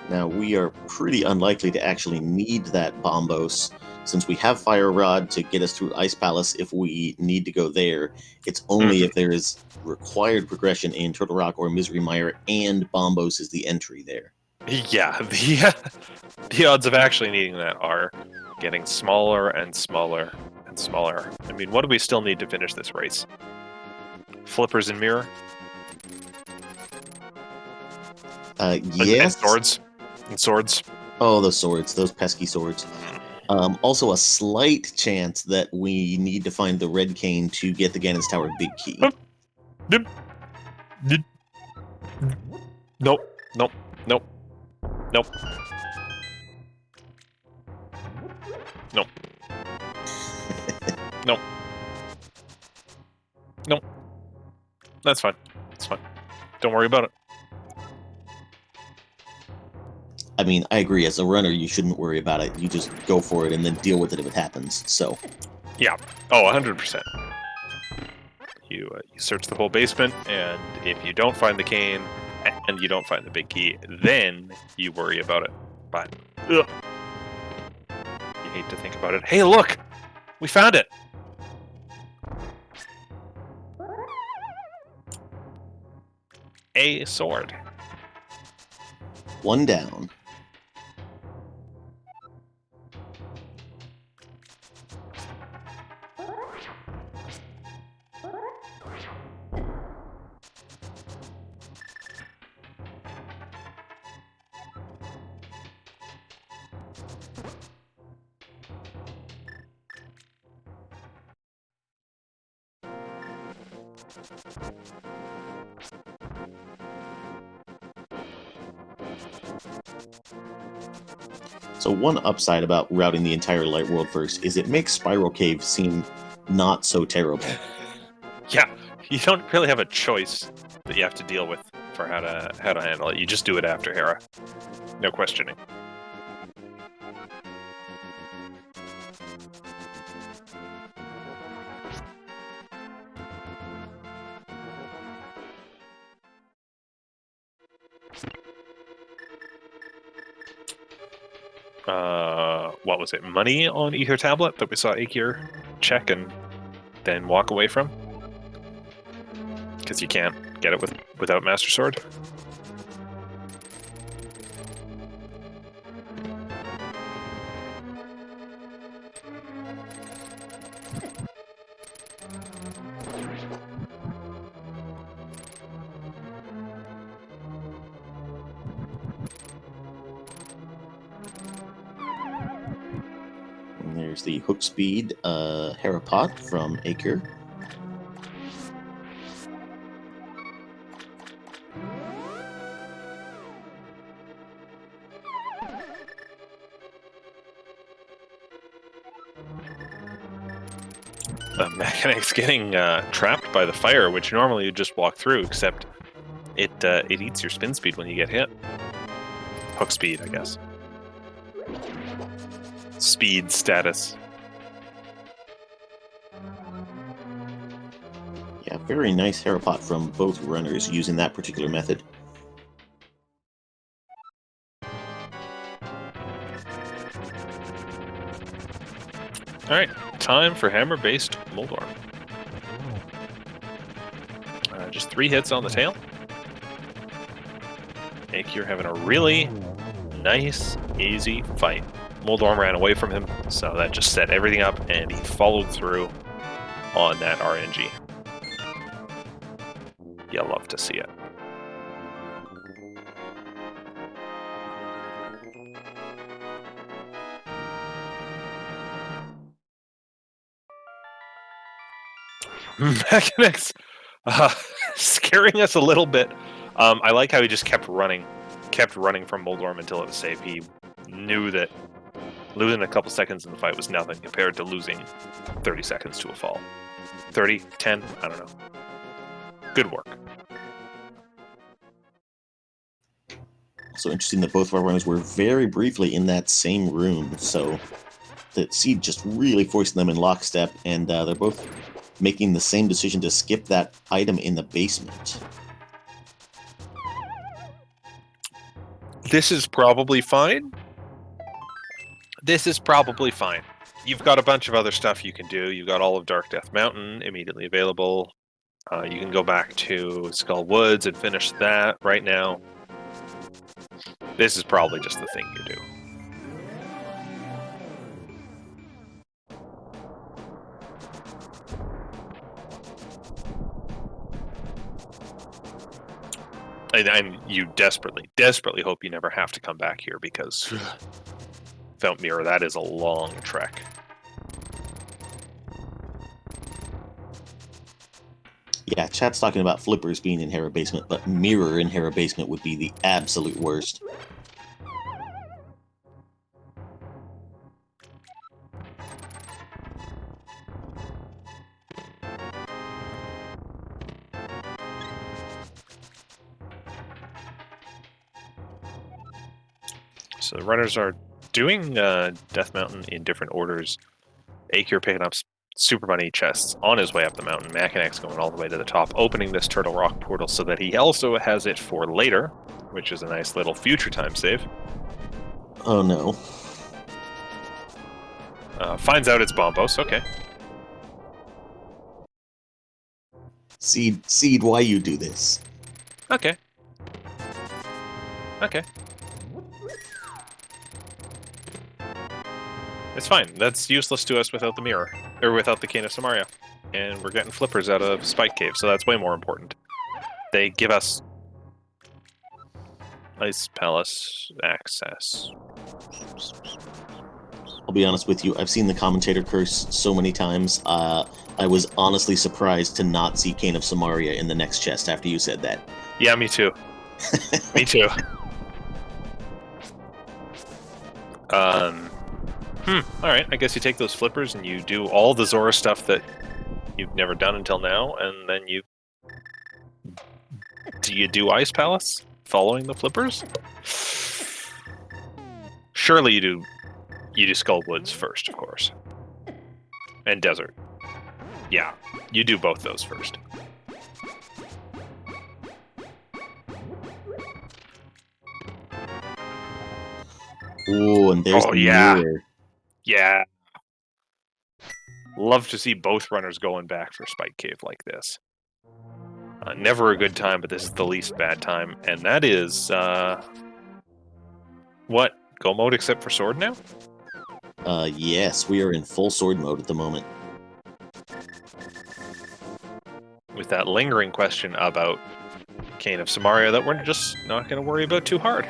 Now, we are pretty unlikely to actually need that Bombos, since we have Fire Rod to get us through Ice Palace if we need to go there. It's only if there is required progression in Turtle Rock or Misery Mire, and Bombos is the entry there. Yeah, the odds of actually needing that are getting smaller and smaller and smaller. I mean, what do we still need to finish this race? Flippers and mirror? Yes. And swords. And swords. Oh, those swords. Those pesky swords. Also, a slight chance that we need to find the red cane to get the Ganon's Tower big key. Nope. Nope. Nope. Nope. Nope. Nope. Nope. That's fine. It's fine. Don't worry about it. I mean, I agree. As a runner, you shouldn't worry about it. You just go for it and then deal with it if it happens. So, yeah. Oh, 100%. You search the whole basement, and if you don't find the cane and you don't find the big key, then you worry about it. But ugh, you hate to think about it. Hey, look! We found it! A sword. One down. So one upside about routing the entire light world first is it makes Spiral Cave seem not so terrible. Yeah, you don't really have a choice that you have to deal with for how to handle it. You just do it after Hera. No questioning. What was it? Money on Ether Tablet that we saw Eykir check and then walk away from? Because you can't get it without Master Sword. And there's the hook speed Hera pot from Eykir. Makinx getting trapped by the fire, which normally you just walk through, except it eats your spin speed when you get hit. Hook speed, I guess. Speed status. Yeah, very nice Harapot from both runners using that particular method. Alright, time for hammer-based Moldorm. Just 3 hits on the tail. Eykir having a really nice, easy fight. Moldorm ran away from him, so that just set everything up, and he followed through on that RNG. You love to see it. Makinx scaring us a little bit. I like how he just kept running from Moldorm until it was safe. He knew that losing a couple seconds in the fight was nothing compared to losing 30 seconds to a fall. 30, 10, I don't know. Good work. Also interesting that both of our runners were very briefly in that same room, so the seed just really forcing them in lockstep, and they're both making the same decision to skip that item in the basement. This is probably fine. This is probably fine. You've got a bunch of other stuff you can do. You've got all of Dark Death Mountain immediately available. You can go back to Skull Woods and finish that right now. This is probably just the thing you do. And you desperately hope you never have to come back here, because without Mirror, that is a long trek. Yeah, chat's talking about flippers being in Hera Basement, but Mirror in Hera Basement would be the absolute worst. So the runners are doing Death Mountain in different orders. Eykir picking up Super Bunny chests on his way up the mountain. Makinx going all the way to the top, opening this Turtle Rock portal so that he also has it for later, which is a nice little future time save. Oh no. Finds out it's Bombos, okay. Seed, why you do this? Okay. Okay. It's fine. That's useless to us without the mirror. Or without the Cane of Samaria. And we're getting flippers out of Spike Cave, so that's way more important. They give us Ice Palace access. I'll be honest with you, I've seen the commentator curse so many times. I was honestly surprised to not see Cane of Samaria in the next chest after you said that. Yeah, me too. Me too. Alright, I guess you take those flippers and you do all the Zora stuff that you've never done until now, and then you... Do you do Ice Palace following the flippers? Surely you do Skull Woods first, of course. And Desert. Yeah, you do both those first. Ooh, and there's the mirror. Yeah. Love to see both runners going back for Spike Cave like this. Never a good time, but this is the least bad time. And that is, what? Go mode except for sword now? Yes, we are in full sword mode at the moment. With that lingering question about Cane of Samaria that we're just not going to worry about too hard.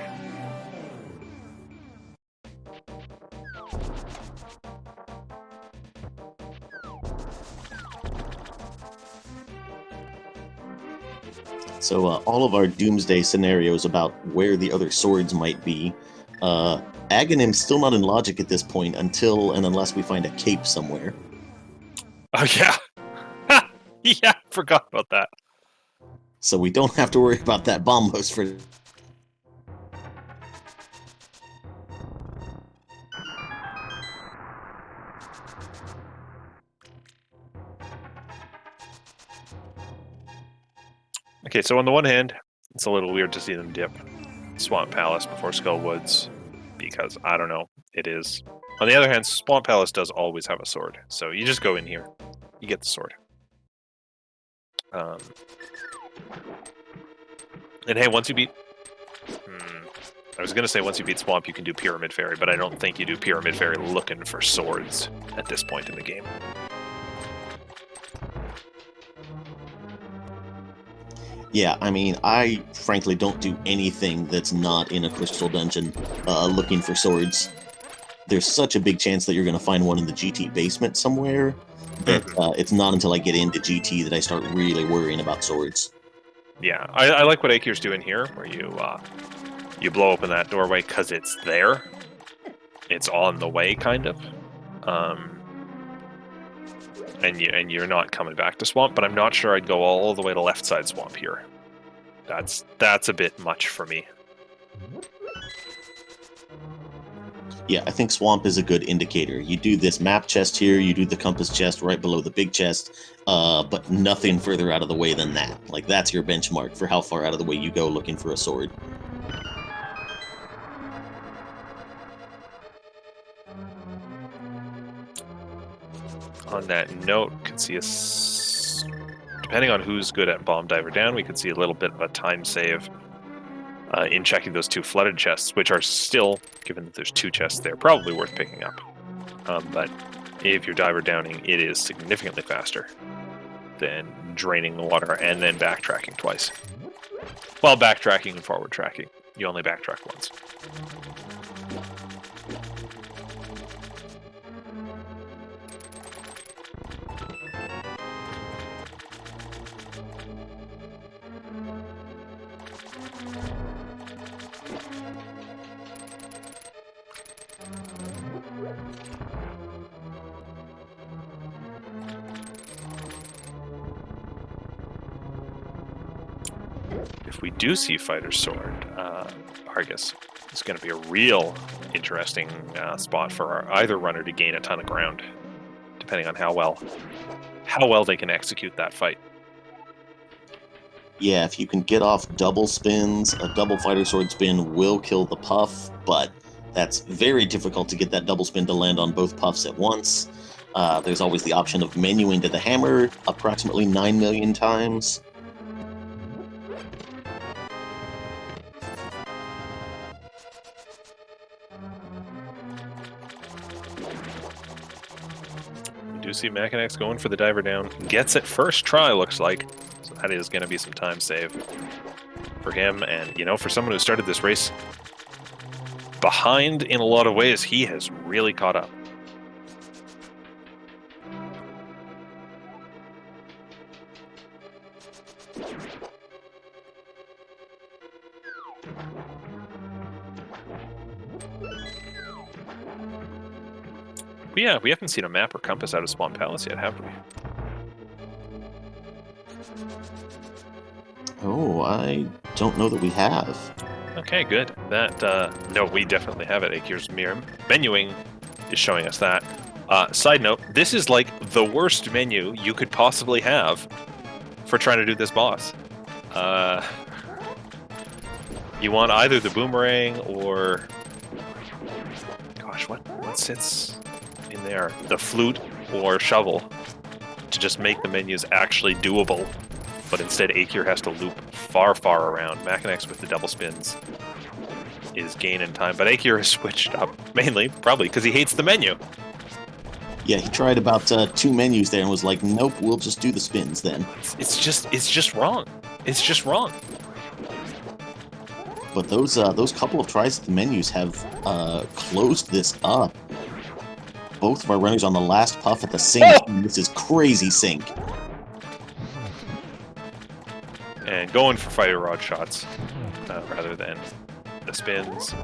So all of our doomsday scenarios about where the other swords might be, Aghanim's still not in logic at this point until and unless we find a cape somewhere. Oh, yeah. Yeah, forgot about that. So we don't have to worry about that bomb host for... Okay, so on the one hand, it's a little weird to see them dip Swamp Palace before Skull Woods, because, I don't know, it is. On the other hand, Swamp Palace does always have a sword, so you just go in here, you get the sword. And hey, once you beat... I was going to say once you beat Swamp, you can do Pyramid Fairy, but I don't think you do Pyramid Fairy looking for swords at this point in the game. Yeah, I mean, I frankly don't do anything that's not in a crystal dungeon looking for swords. There's such a big chance that you're going to find one in the GT basement somewhere that it's not until I get into GT that I start really worrying about swords. Yeah, I like what Eykir's doing here, where you blow open that doorway because it's there. It's on the way, kind of. And you're not coming back to Swamp, but I'm not sure I'd go all the way to left side Swamp here. That's a bit much for me. Yeah, I think Swamp is a good indicator. You do this map chest here, you do the compass chest right below the big chest, but nothing further out of the way than that. Like, that's your benchmark for how far out of the way you go looking for a sword. On that note, can see depending on who's good at Bomb Diver Down, we could see a little bit of a time save in checking those two flooded chests, which are still, given that there's two chests there, probably worth picking up. But if you're diver downing, it is significantly faster than draining the water and then backtracking twice. Well, backtracking and forward tracking. You only backtrack once. If we do see Fighter's Sword, Argus is going to be a real interesting spot for either runner to gain a ton of ground, depending on how well they can execute that fight. Yeah, if you can get off double spins, a double Fighter Sword spin will kill the puff, but that's very difficult to get that double spin to land on both puffs at once. There's always the option of menuing to the hammer approximately 9 million times. We do see Makinx going for the diver down. Gets it first try, looks like. So that is going to be some time save for him. And, you know, for someone who started this race behind in a lot of ways, he has really caught up. But yeah, we haven't seen a map or compass out of Swamp Palace yet, have we? Oh, I don't know that we have. Okay, good. That, no, we definitely have it. Eykir's menuing is showing us that. Side note, this is like the worst menu you could possibly have for trying to do this boss. You want either the boomerang or... Gosh, what sits in there? The flute or shovel to just make the menus actually doable. But instead, Eykir has to loop far, far around. Makinx with the double spins is gaining time. But Eykir has switched up, mainly, probably, because he hates the menu. Yeah, he tried about 2 menus there and was like, nope, we'll just do the spins then. It's just wrong. It's just wrong. But those couple of tries at the menus have closed this up. Both of our runners on the last puff at the same time. This is crazy sync. And going for fighter rod shots rather than the spins.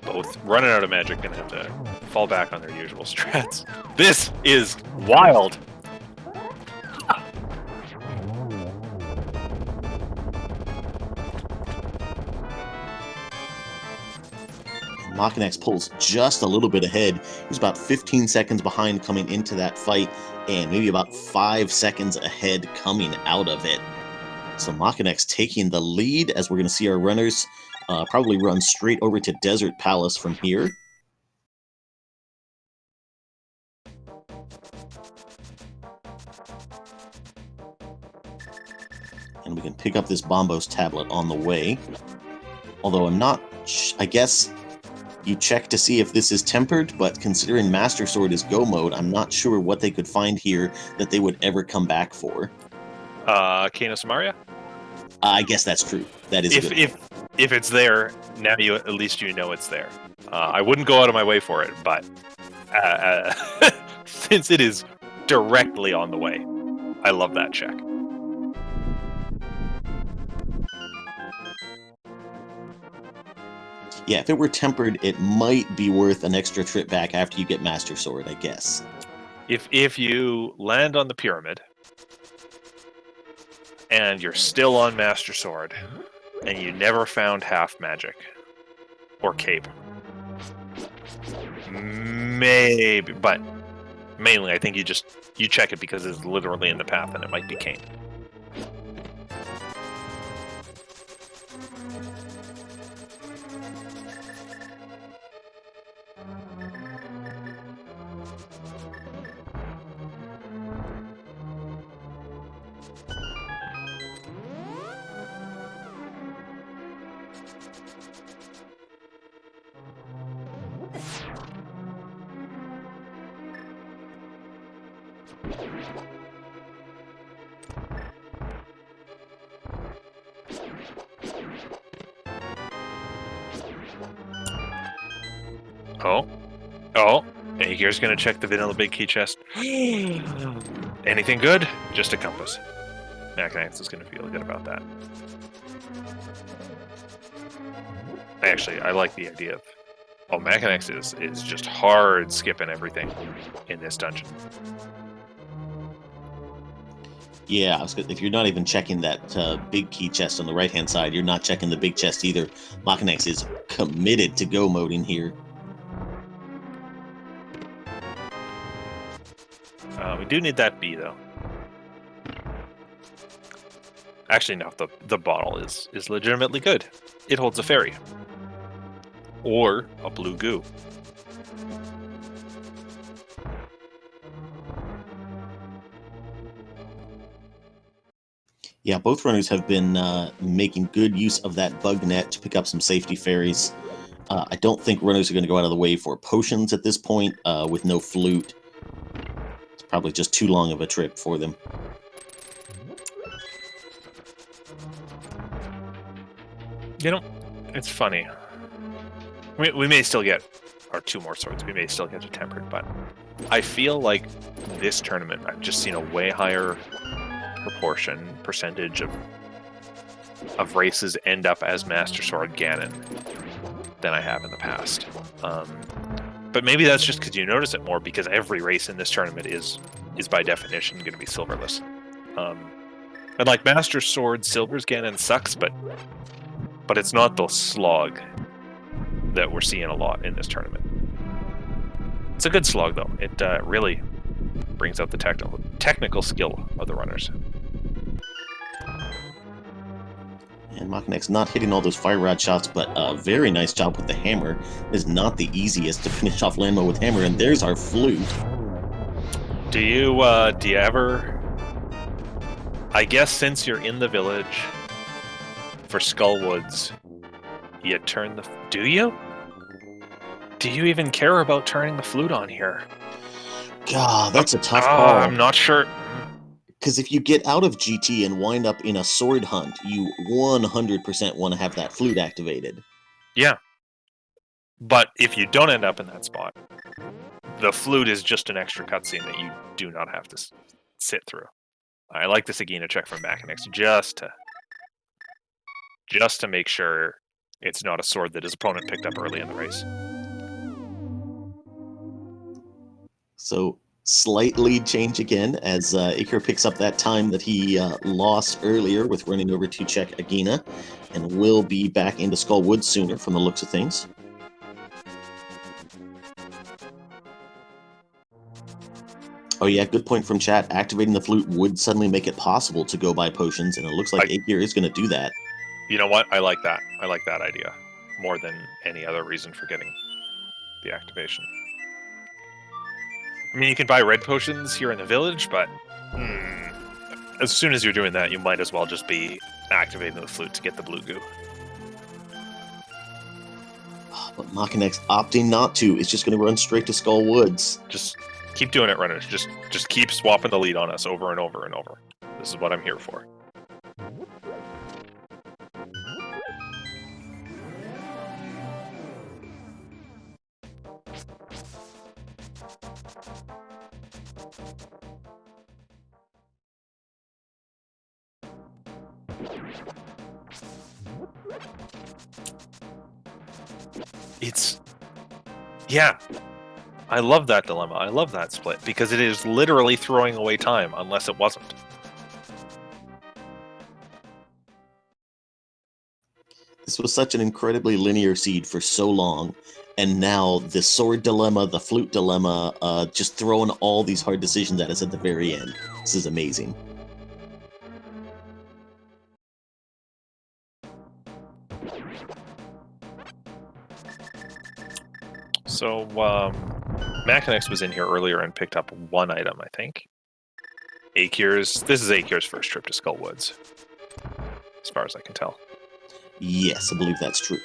Both running out of magic, gonna have to fall back on their usual strats. This is wild. Makinx pulls just a little bit ahead. He's about 15 seconds behind coming into that fight, and maybe about 5 seconds ahead coming out of it. So Makinx taking the lead, as we're going to see our runners probably run straight over to Desert Palace from here. And we can pick up this Bombos tablet on the way. Although I'm not, I guess you check to see if this is tempered, but considering Master Sword is go mode, I'm not sure what they could find here that they would ever come back for. Kano Samaria? I guess that's true. That is if it's there, now you at least you know it's there. I wouldn't go out of my way for it, but since it is directly on the way, I love that check. Yeah, if it were tempered, it might be worth an extra trip back after you get Master Sword, I guess. If you land on the pyramid and you're still on Master Sword and you never found half magic or cape, maybe, but mainly I think you check it because it's literally in the path and it might be Kane. Oh, Eykir's gonna check the vanilla big key chest. Anything good? Just a compass. Makinx is gonna feel good about that. I like the idea of... Oh, Makinx is just hard skipping everything in this dungeon. Yeah, if you're not even checking that big key chest on the right-hand side, you're not checking the big chest either. Makinx is committed to go mode in here. We do need that B, though. Actually, no, the bottle is legitimately good. It holds a fairy. Or a blue goo. Yeah, both runners have been making good use of that bug net to pick up some safety fairies. I don't think runners are going to go out of the way for potions at this point with no flute. It's probably just too long of a trip for them. You know, it's funny. We may still get our 2 more swords. We may still get to tempered, but I feel like this tournament I've just seen a way higher percentage of races end up as Master Sword Ganon than I have in the past. But maybe that's just because you notice it more, because every race in this tournament is by definition going to be silverless. And like Master Sword Silver's Ganon sucks, but it's not the slog that we're seeing a lot in this tournament. It's a good slog, though. It really brings out the technical skill of the runners. And Makinx not hitting all those fire rod shots, but a very nice job with the hammer. It is not the easiest to finish off Landmo with hammer, and there's our flute. Do you ever... I guess since you're in the village for Skullwoods, you turn the... Do you? Do you even care about turning the flute on here? God, that's a tough call. I'm not sure. Because if you get out of GT and wind up in a sword hunt, you 100% want to have that flute activated. Yeah. But if you don't end up in that spot, the flute is just an extra cutscene that you do not have to sit through. I like this Agina check from Makinx just to make sure it's not a sword that his opponent picked up early in the race. So slight lead change again as Eykir picks up that time that he lost earlier with running over to check Agina, and will be back into Skullwood sooner from the looks of things. Oh yeah, good point from chat. Activating the flute would suddenly make it possible to go buy potions, and it looks like Eykir is going to do that. You know what? I like that. I like that idea more than any other reason for getting the activation. I mean, you can buy red potions here in the village, but as soon as you're doing that, you might as well just be activating the flute to get the blue goo. But Makinx opting not to is just going to run straight to Skull Woods. Just keep doing it, runners. Just keep swapping the lead on us over and over and over. This is what I'm here for. Yeah, I love that dilemma. I love that split because it is literally throwing away time unless it wasn't. This was such an incredibly linear seed for so long, and now the sword dilemma, the flute dilemma, just throwing all these hard decisions at us at the very end. This is amazing. So, Makinx was in here earlier and picked up one item, I think. This is Eykir's first trip to Skullwoods, as far as I can tell. Yes, I believe that's true.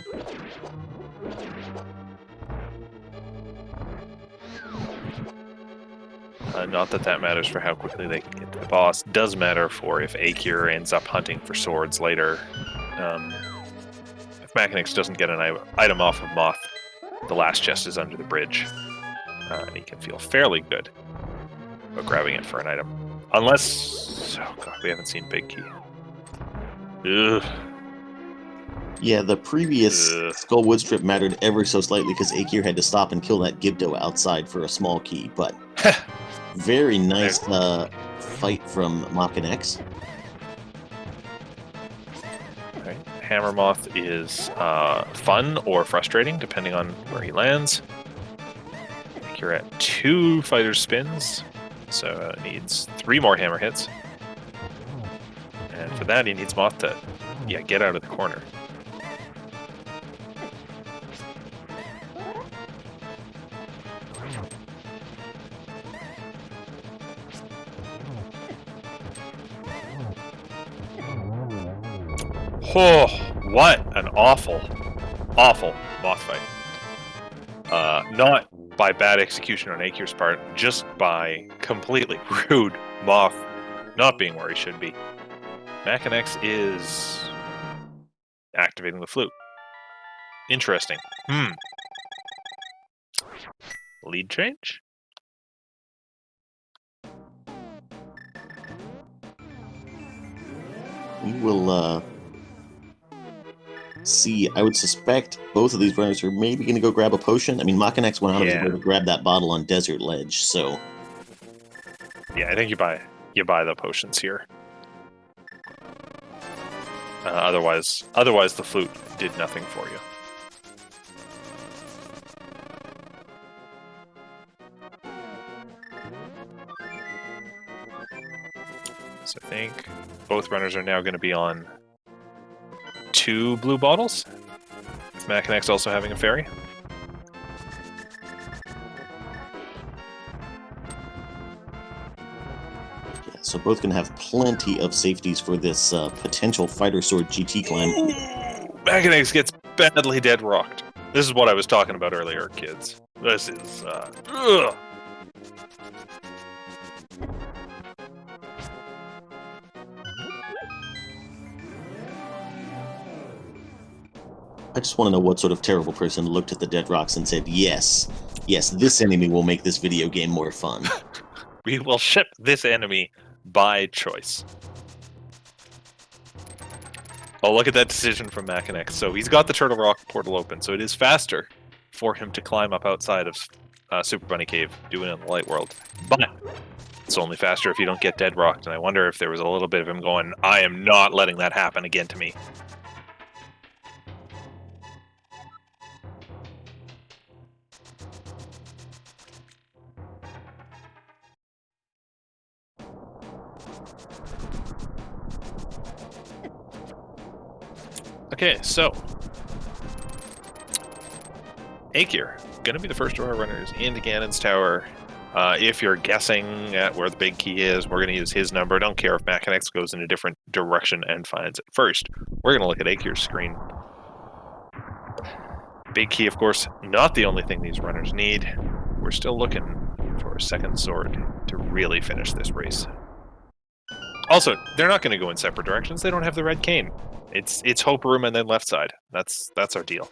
Not that matters for how quickly they can get to the boss. Does matter for if Eykir ends up hunting for swords later. If Makinx doesn't get an item off of Moth, the last chest is under the bridge, and he can feel fairly good about grabbing it for an item. Unless... oh god, we haven't seen Big Key. Ugh. Yeah, the previous Skullwoods trip mattered ever so slightly because Eykir had to stop and kill that Gibdo outside for a small key, but very nice fight from Makinx. Hammer Moth is fun or frustrating, depending on where he lands. I think you're at 2 fighter spins, so it needs 3 more hammer hits. And for that, he needs Moth to, get out of the corner. Oh, what an awful Moth fight. Not by bad execution on Eykir's part, just by completely rude Moth not being where he should be. Makinx is activating the flute. Interesting. Lead change? We will see. I would suspect both of these runners are maybe going to go grab a potion. I mean, Makinx went out of his way to grab that bottle on Desert Ledge, so... yeah, I think you buy the potions here. Otherwise the flute did nothing for you. So I think both runners are now going to be on 2 blue bottles. Makinx also having a fairy. Yeah, so both going to have plenty of safeties for this potential fighter sword GT climb. Makinx gets badly dead rocked. This is what I was talking about earlier, kids. This is ugh. I just want to know what sort of terrible person looked at the dead rocks and said, yes, this enemy will make this video game more fun. We will ship this enemy by choice. Oh, look at that decision from Makinx. So he's got the Turtle Rock portal open, so it is faster for him to climb up outside of Super Bunny Cave doing in the light world. But it's only faster if you don't get dead rocked, and I wonder if there was a little bit of him going, I am not letting that happen again to me. Okay, so Eykir, gonna be the first of our runners into Ganon's tower. If you're guessing at where the big key is, we're gonna use his number. Don't care if Makinx goes in a different direction and finds it first. We're gonna look at Eykir's screen. Big key, of course, not the only thing these runners need. We're still looking for a second sword to really finish this race. Also, they're not going to go in separate directions. They don't have the red cane. It's Hope Room and then left side. That's our deal.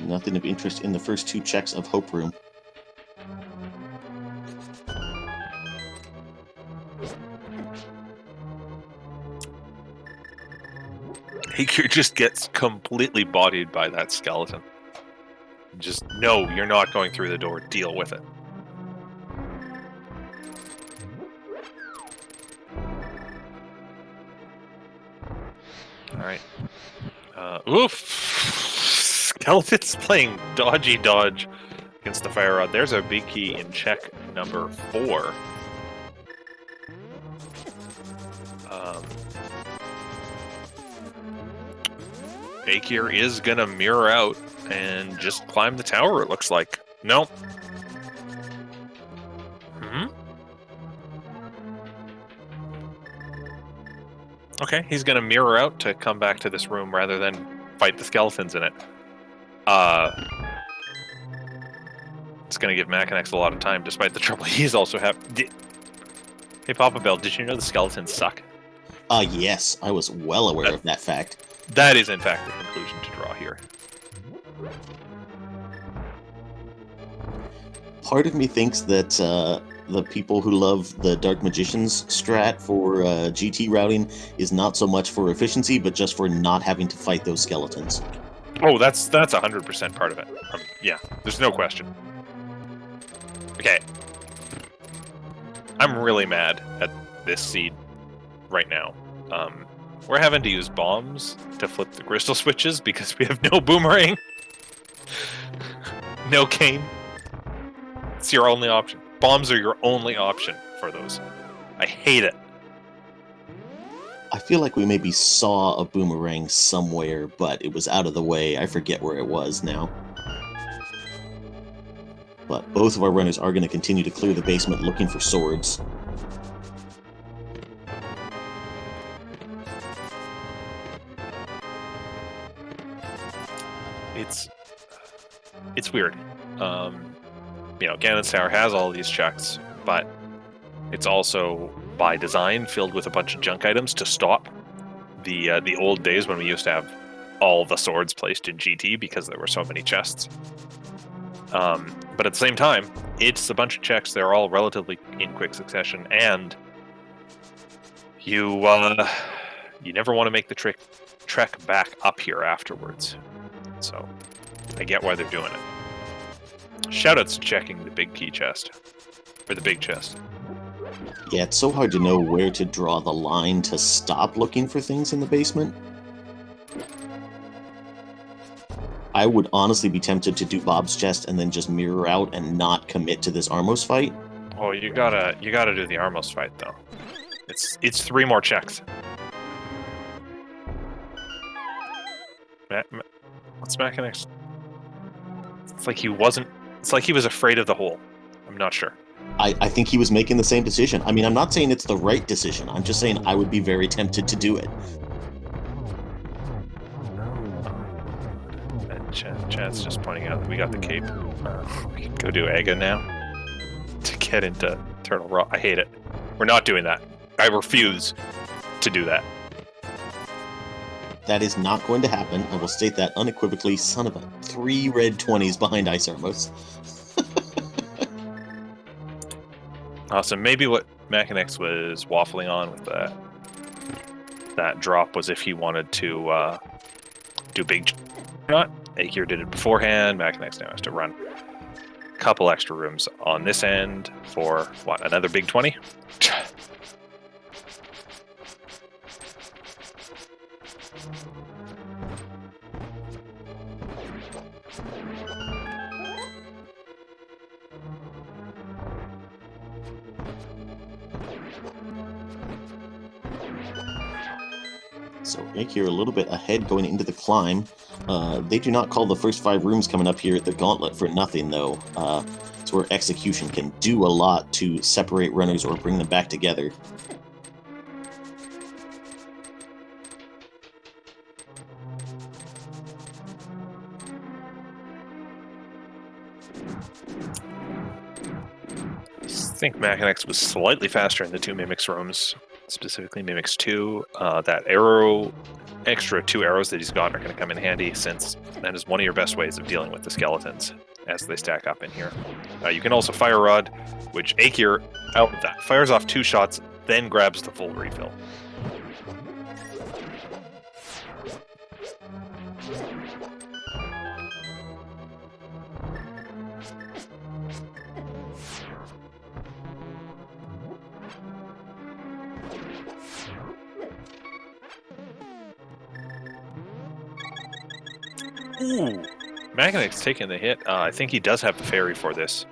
Nothing of interest in the first 2 checks of Hope Room. Eykir just gets completely bodied by that skeleton. Just, no, you're not going through the door. Deal with it. Alright. Oof! Skeleton's playing dodgy dodge against the fire rod. There's a big key in check number 4. Eykir is gonna mirror out and just climb the tower, it looks like. Nope. Okay, he's gonna mirror out to come back to this room rather than fight the skeletons in it. It's gonna give Makinx a lot of time, despite the trouble he's also having. Hey, Papa Bell, did you know the skeletons suck? Yes, I was well aware of that fact. That is, in fact, the conclusion to draw here. Part of me thinks that the people who love the Dark Magician's strat for GT routing is not so much for efficiency, but just for not having to fight those skeletons. Oh, that's 100% part of it. Yeah, there's no question. Okay. I'm really mad at this seed right now. We're having to use bombs to flip the crystal switches because we have no boomerang. No cane. It's your only option. Bombs are your only option for those. I hate it. I feel like we maybe saw a boomerang somewhere, but it was out of the way. I forget where it was now. But both of our runners are going to continue to clear the basement looking for swords. It's weird. You know, Ganon's Tower has all these checks, but it's also by design filled with a bunch of junk items to stop the old days when we used to have all the swords placed in GT because there were so many chests. But at the same time, it's a bunch of checks. They're all relatively in quick succession, and you never want to make the trek back up here afterwards. So I get why they're doing it. Shoutouts to checking the big key chest. Or the big chest. Yeah, it's so hard to know where to draw the line to stop looking for things in the basement. I would honestly be tempted to do Bob's chest and then just mirror out and not commit to this Armos fight. Oh, you gotta do the Armos fight though. It's 3 more checks. What's Makinx? It's like he was afraid of the hole. I'm not sure. I think he was making the same decision. I mean, I'm not saying it's the right decision. I'm just saying I would be very tempted to do it. Chad's just pointing out that we got the cape. We can go do Aga now to get into Turtle Rock. I hate it. We're not doing that. I refuse to do that. That is not going to happen. I will state that unequivocally. Son of a 3 red 20s behind Ice Armos. So maybe what Makinx was waffling on with that drop was if he wanted to do big shot. Eykir did it beforehand. Makinx now has to run a couple extra rooms on this end for, what, another big 20? So Eykir a little bit ahead going into the climb. They do not call the first 5 rooms coming up here the Gauntlet for nothing, though. It's where execution can do a lot to separate runners or bring them back together. I think Makinx was slightly faster in the 2 Mimics rooms, specifically Mimics 2. That arrow, extra 2 arrows that he's got are going to come in handy, since that is one of your best ways of dealing with the skeletons as they stack up in here. You can also Fire Rod, which Eykir, out of that, fires off 2 shots, then grabs the full refill. Ooh, Makinx taking the hit. I think he does have the fairy for this,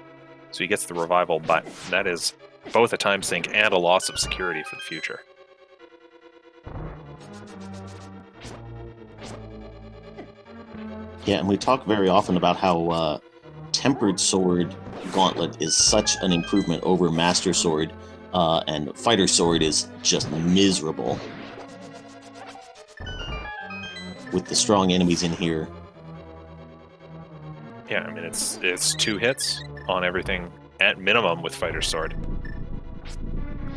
so he gets the revival, but that is both a time sink and a loss of security for the future. Yeah, and we talk very often about how Tempered Sword Gauntlet is such an improvement over Master Sword, and Fighter Sword is just miserable. With the strong enemies in here. Yeah, I mean, it's 2 hits on everything at minimum with Fighter Sword.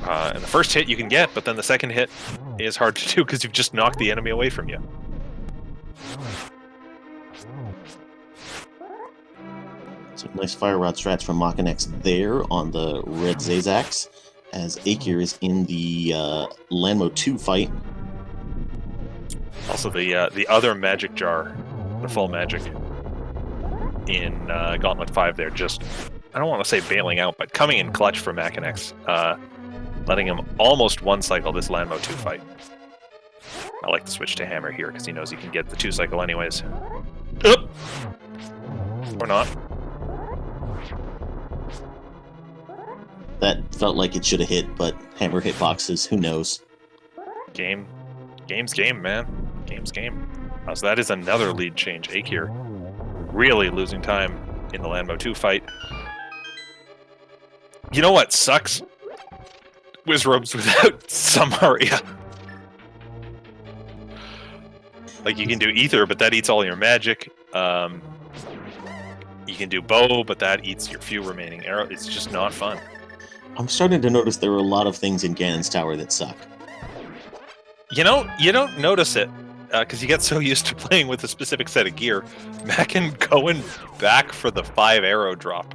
And the first hit you can get, but then the second hit is hard to do because you've just knocked the enemy away from you. So nice Fire Rod strats from Makinx there on the red Zazax, as Eykir is in the Lanmo 2 fight. Also, the other magic jar, the full magic in Gauntlet 5 there, just, I don't want to say bailing out, but coming in clutch for Makinx, letting him almost one-cycle this Lanmo 2 fight. I like to switch to Hammer here, because he knows he can get the 2-cycle anyways. Or not. That felt like it should have hit, but Hammer hitboxes, who knows? Game's game, man. Game's game. So that is another lead change. Eykir really losing time in the Lanmo 2 fight. You know what sucks? Wizrobes without Samaria. Like, you can do Ether, but that eats all your magic. You can do Bow, but that eats your few remaining arrows. It's just not fun. I'm starting to notice there are a lot of things in Ganon's Tower that suck. You know, you don't notice it, because you get so used to playing with a specific set of gear. Mackin going back for the 5 arrow drop.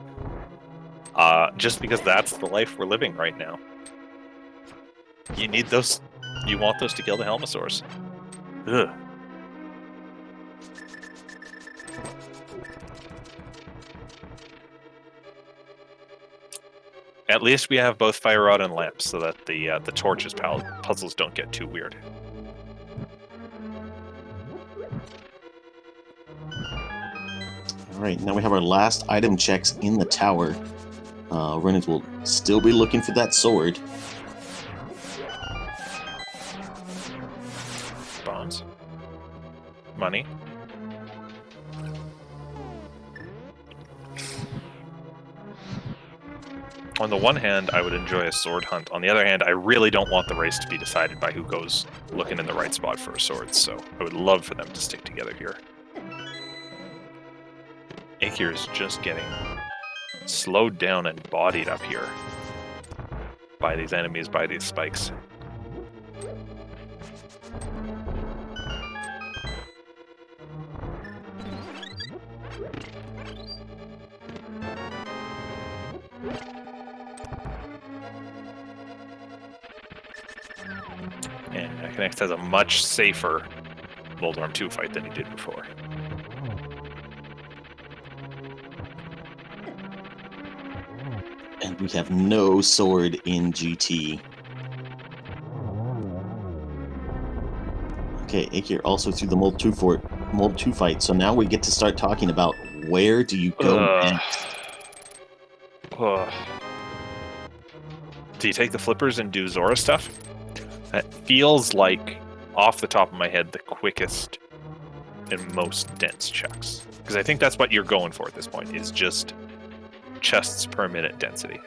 Just because that's the life we're living right now. You need those, you want those to kill the Helmosaurs. Ugh. At least we have both Fire Rod and Lamps, so that the torches puzzles don't get too weird. Alright, now we have our last item checks in the tower. Runners will still be looking for that sword. Bombs. Money. On the one hand, I would enjoy a sword hunt. On the other hand, I really don't want the race to be decided by who goes looking in the right spot for a sword, so I would love for them to stick together here. Eykir is just getting slowed down and bodied up here by these enemies, by these spikes. Makinx has a much safer Voldarm 2 fight than he did before. And we have no sword in GT. Okay, Eykir also through the Mold 2 fight, so now we get to start talking about where do you go next? Do you take the flippers and do Zora stuff? That feels like, off the top of my head, the quickest and most dense checks. Because I think that's what you're going for at this point, is just chests per minute density.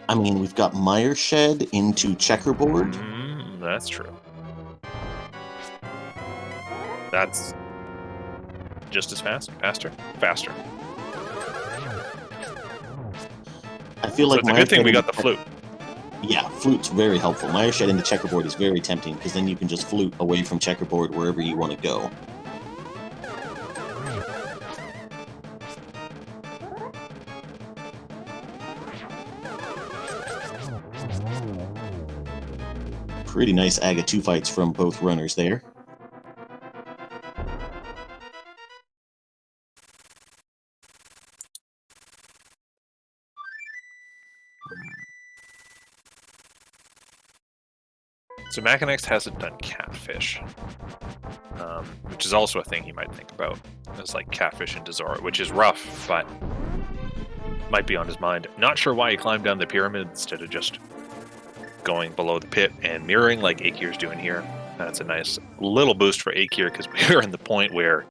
I mean, we've got Mire Shed into Checkerboard. That's true. That's just as fast? Faster? Faster. I feel like it's a good thing we got the flute. Yeah, flute's very helpful. Mire Shed into Checkerboard is very tempting, because then you can just flute away from Checkerboard wherever you want to go. Pretty nice Aga 2 fights from both runners there. So Makinx hasn't done Catfish, which is also a thing you might think about. It's like Catfish into Zora, which is rough, but might be on his mind. Not sure why he climbed down the pyramid instead of just going below the pit and mirroring like Eykir's doing here. That's a nice little boost for Eykir, because we're in the point where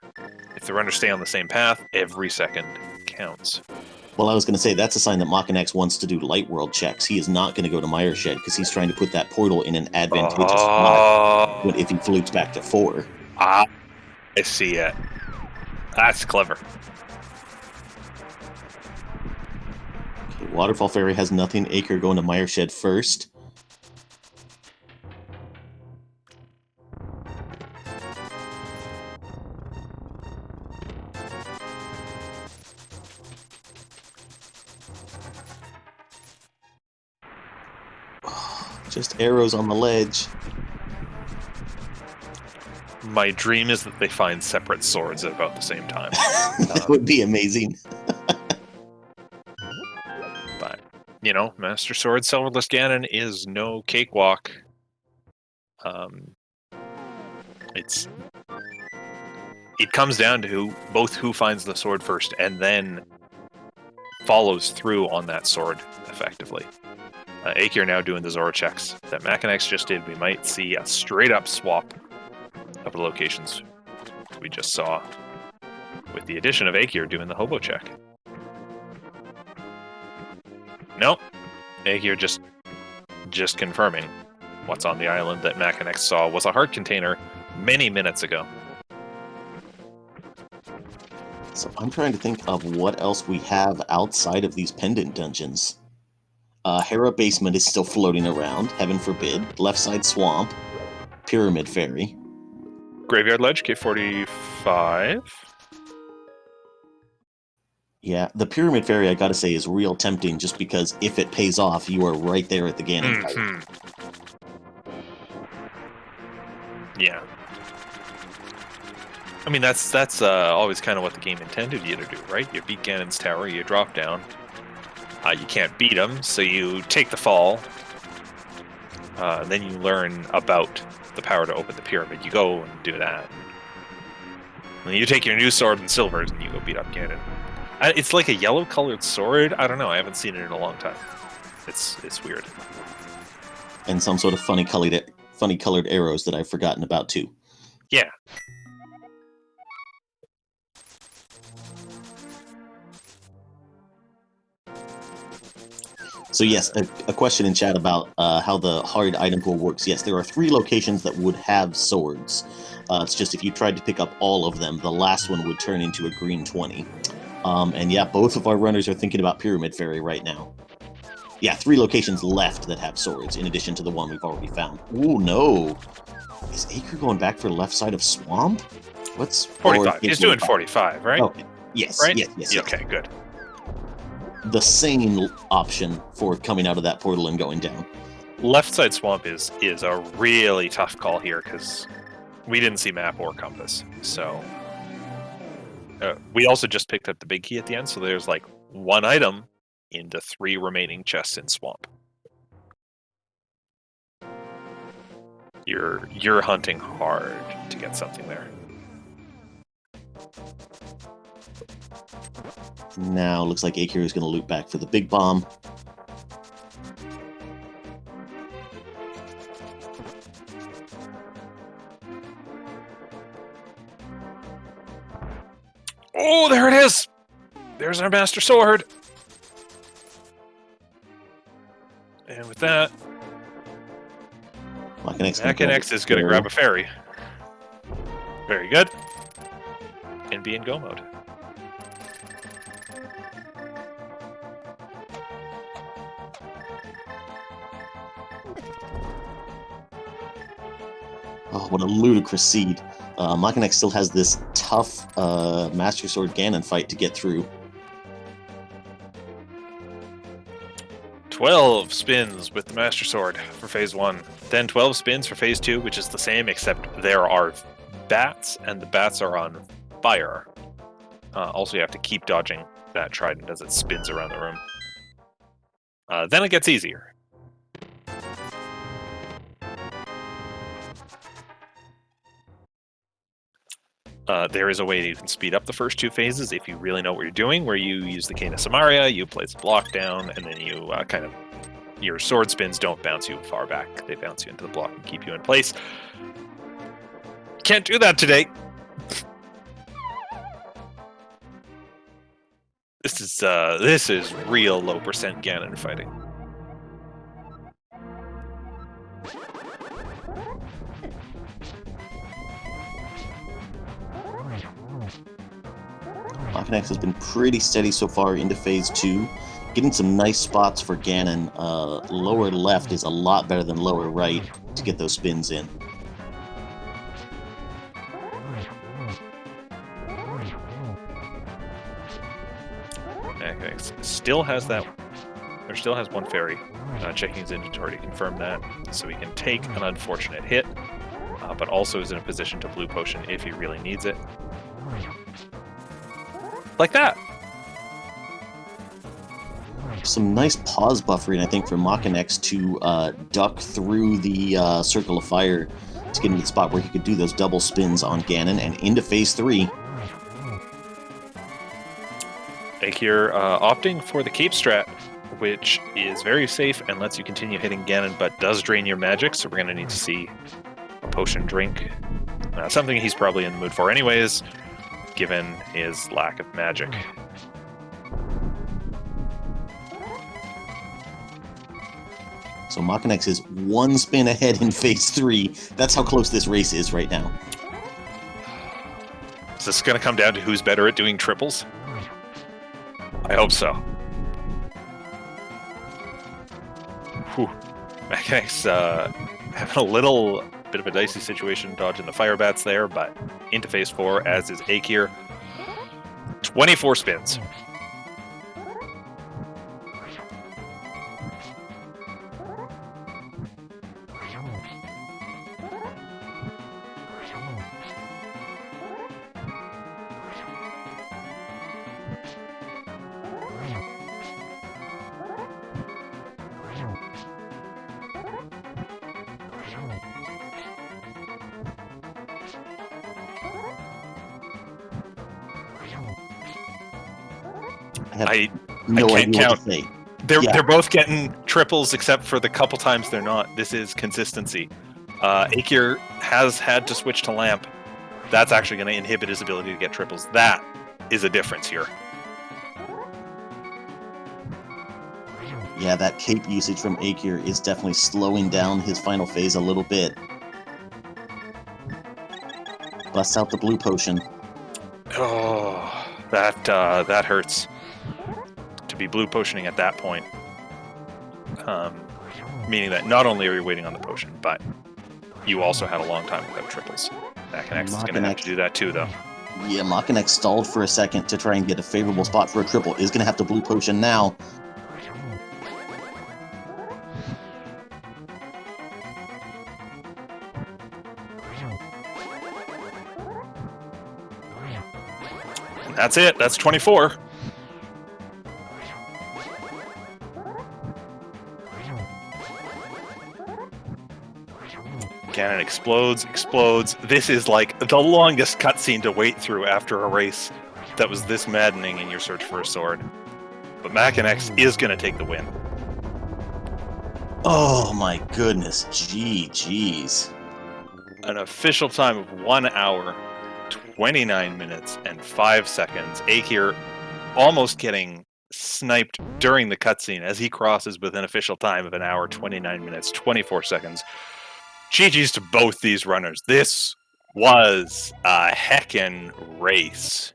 if the runners stay on the same path, every second counts. Well, I was going to say, that's a sign that Makinx wants to do Light World checks. He is not going to go to Mire Shed, because he's trying to put that portal in an advantageous spot if he flutes back to 4. I see it. That's clever. Okay, Waterfall Fairy has nothing. Eykir going to Mire Shed first. Just arrows on the ledge. My dream is that they find separate swords at about the same time. That would be amazing. But, you know, Master Sword Silverless Ganon is no cakewalk. It comes down to who finds the sword first and then follows through on that sword effectively. Eykir now doing the Zora checks that Makinx just did. We might see a straight-up swap of the locations we just saw with the addition of Eykir doing the hobo check. Nope. Eykir just confirming what's on the island that Makinx saw was a heart container many minutes ago. So I'm trying to think of what else we have outside of these pendant dungeons. Hera Basement is still floating around, heaven forbid. Left side swamp. Pyramid Fairy. Graveyard Ledge, K45. Yeah, the Pyramid Fairy, I gotta say, is real tempting, just because if it pays off, you are right there at the Ganon fight. Yeah. I mean, that's always kind of what the game intended you to do, right? You beat Ganon's tower, you drop down. You can't beat him, so you take the fall. Then you learn about the power to open the pyramid. You go and do that. And then you take your new sword and silvers and you go beat up Ganon. It's like a yellow-colored sword. I don't know. I haven't seen it in a long time. It's weird. And some sort of funny-colored arrows that I've forgotten about too. Yeah. So yes, a question in chat about how the hard item pool works. Yes, there are 3 locations that would have swords. It's just if you tried to pick up all of them, the last one would turn into a green 20. And yeah, both of our runners are thinking about Pyramid Fairy right now. Yeah, 3 locations left that have swords, in addition to the one we've already found. Ooh, no. Is Eykir going back for left side of swamp? What's 45? He's doing 45, right? Okay. Yes, right? yes. Okay, good. The sane option for coming out of that portal and going down. left side swamp is a really tough call here because we didn't see map or compass. So we also just picked up the big key at the end, so there's like one item into 3 remaining chests in swamp. You're hunting hard to get something there. Now looks like Eykir is going to loop back for the big bomb. Oh, there it is! There's our Master Sword! And with that, Makinx is going to grab a fairy. Very good. And be in go mode. Oh, what a ludicrous seed. Makinx still has this tough Master Sword Ganon fight to get through. 12 spins with the Master Sword for phase 1. Then 12 spins for phase 2, which is the same, except there are bats, and the bats are on fire. Also, you have to keep dodging that trident as it spins around the room. Then it gets easier. There is a way you can speed up the first 2 phases if you really know what you're doing, where you use the Cane of Samaria, you place a block down, and then you your sword spins don't bounce you far back. They bounce you into the block and keep you in place. Can't do that today. This is real low percent Ganon fighting. Makinx has been pretty steady so far into phase 2, getting some nice spots for Ganon. Lower left is a lot better than lower right to get those spins in. Makinx still has one fairy. Checking his inventory to confirm that, so he can take an unfortunate hit, but also is in a position to blue potion if he really needs it. Like that. Some nice pause buffering, I think, for Makinx to duck through the circle of fire to get into the spot where he could do those double spins on Ganon and into phase 3. Eykir opting for the cape strat, which is very safe and lets you continue hitting Ganon, but does drain your magic, so we're going to need to see a potion drink. Something he's probably in the mood for anyways, given his lack of magic. So Makinx is 1 spin ahead in phase 3. That's how close this race is right now. Is this going to come down to who's better at doing triples? I hope so. Whew. Makinx having a little bit of a dicey situation dodging the fire bats there, but into phase 4, as is Eykir. 24 spins. I can't count. They're both getting triples except for the couple times they're not. This is consistency. Eykir has had to switch to lamp. That's actually going to inhibit his ability to get triples. That is a difference here. Yeah, that cape usage from Eykir is definitely slowing down his final phase a little bit. Busts out the blue potion. Oh, that hurts. To be blue potioning at that point. Meaning that not only are you waiting on the potion, but you also had a long time without triples. Makinx is going to have to do that too, though. Yeah, Makinx stalled for a second to try and get a favorable spot for a triple. Is going to have to blue potion now. That's it. That's 24. Ganon explodes. This is like the longest cutscene to wait through after a race that was this maddening in your search for a sword. But Makinx is going to take the win. Oh my goodness. Jeez. An official time of 1 hour, 29 minutes, and 5 seconds. Eykir almost getting sniped during the cutscene as he crosses with an official time of 1 hour, 29 minutes, 24 seconds. GG's to both these runners. This was a heckin' race.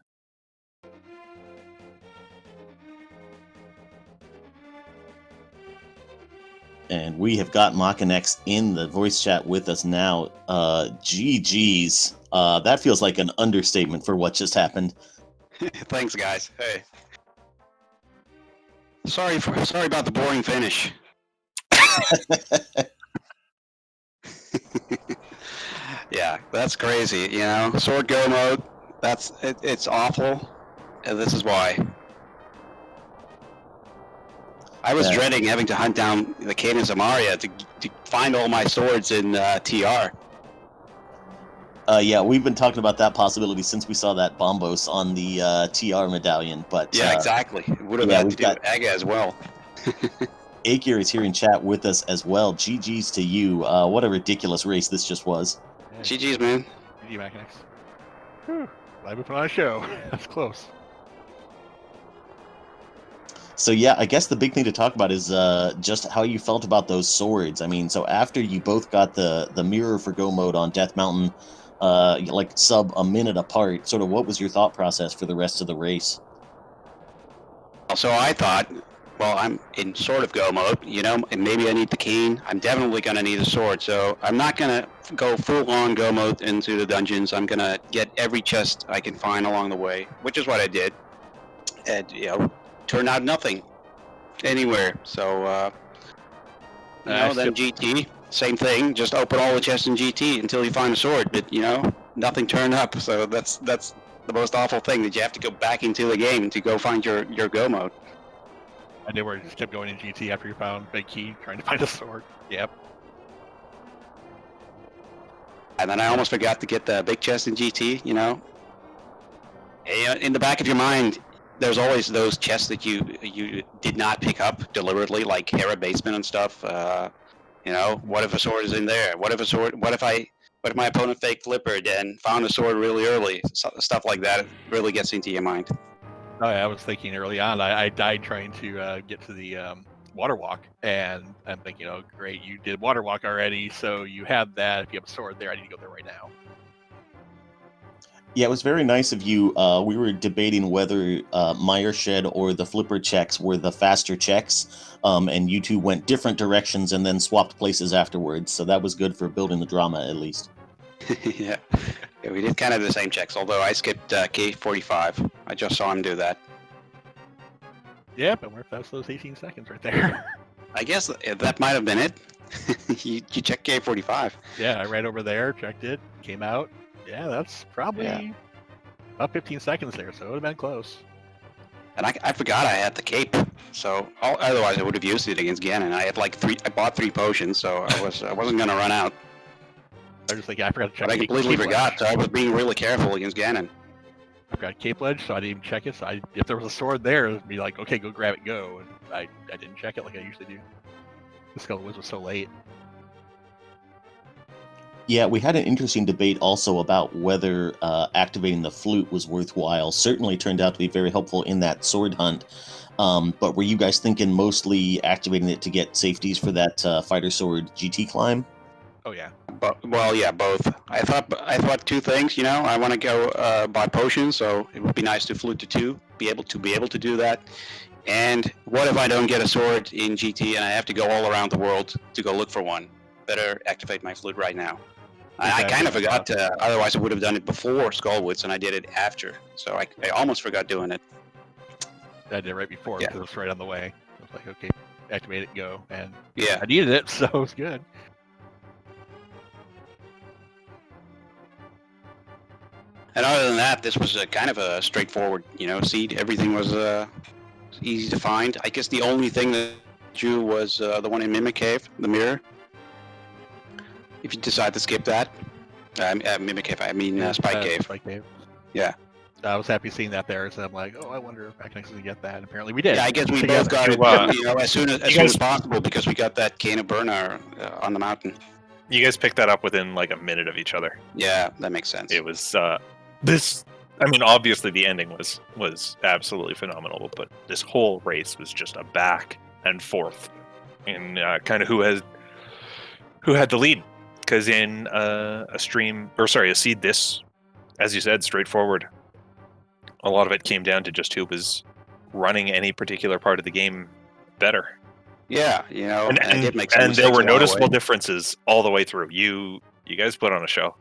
And we have got Makinx in the voice chat with us now. GG's. That feels like an understatement for what just happened. Thanks, guys. Hey. Sorry about the boring finish. Yeah, that's crazy. You know, sword go mode. It's awful, and this is why. I was dreading having to hunt down the Cadence of Maria to find all my swords in TR. Yeah, we've been talking about that possibility since we saw that Bombos on the TR medallion. But yeah, exactly. Would have had to do Aga as well. Eykir is here in chat with us as well. GG's to you. What a ridiculous race this just was. Yeah. GG's, man. GG, Makinx. Whew. Glad we put on a show. That's close. So yeah, I guess the big thing to talk about is just how you felt about those swords. I mean, so after you both got the mirror for go mode on Death Mountain, like sub a minute apart, sort of what was your thought process for the rest of the race? So I thought, well, I'm in sort of go mode, you know, and maybe I need the cane. I'm definitely going to need a sword, so I'm not going to go full-on go mode into the dungeons. I'm going to get every chest I can find along the way, which is what I did. And, you know, turned out nothing anywhere. So, you know, then GT, same thing. Just open all the chests in GT until you find a sword, but, you know, nothing turned up. So that's the most awful thing, that you have to go back into the game to go find your go mode. I did where you just kept going in GT after you found Big Key, trying to find a sword. Yep. And then I almost forgot to get the big chest in GT, you know. And in the back of your mind, there's always those chests that you did not pick up deliberately, like Hera basement and stuff. You know, what if a sword is in there? What if my opponent faked flippered and found a sword really early? Stuff like that really gets into your mind. Oh, yeah, I was thinking early on, I died trying to get to the water walk, and I'm thinking, oh, great, you did water walk already, so you have that. If you have a sword there, I need to go there right now. Yeah, it was very nice of you. We were debating whether Meyer Shed or the Flipper checks were the faster checks, and you two went different directions and then swapped places afterwards, so that was good for building the drama, at least. Yeah, we did kind of the same checks, although I skipped K45. I just saw him do that. Yeah, but where if that's those 18 seconds right there. I guess that might have been it. you checked K45. Yeah, I ran over there, checked it, came out. Yeah, that's probably about 15 seconds there, so it would have been close. And I forgot I had the cape, so otherwise I would have used it against Ganon. I had like I bought 3 potions, so I wasn't gonna run out. I was just thinking, I forgot to check. But I completely forgot, so I was being really careful against Ganon. I forgot Cape Ledge, so I didn't even check it. So if there was a sword there, it would be like, okay, go grab it, go. And I didn't check it like I usually do. The Skull Wiz was so late. Yeah, we had an interesting debate also about whether activating the flute was worthwhile. Certainly turned out to be very helpful in that sword hunt. But were you guys thinking mostly activating it to get safeties for that fighter sword GT climb? Oh yeah. Well, yeah, both. I thought 2 things. You know, I want to go buy potions, so it would be nice to flute to 2, be able to do that. And what if I don't get a sword in GT and I have to go all around the world to go look for one? Better activate my flute right now. Exactly. I kind of forgot. Otherwise, I would have done it before Skullwoods, and I did it after. So I almost forgot doing it. I did it right before because it was right on the way. I was like, okay, activate it, go, and yeah, I needed it, so it was good. And other than that, this was a kind of a straightforward, seed. Everything was easy to find. I guess the only thing that drew was the one in Mimic Cave, the mirror. If you decide to skip that, Mimic Cave, I mean Spike Cave. Spike Cave. Yeah. I was happy seeing that there, so I'm like, oh, I wonder if Makinx is gonna get that. And apparently we did. Yeah, I guess we Together. both got it, as soon as possible because we got that cane of burner on the mountain. You guys picked that up within like a minute of each other. Yeah, that makes sense. It was this. I mean, obviously the ending was absolutely phenomenal, but this whole race was just a back and forth, in kind of who had the lead. Because in a seed this, as you said, straightforward. A lot of it came down to just who was running any particular part of the game better. Yeah, and I did make some and there mistakes were along the noticeable way. differences all the way through. You guys put on a show.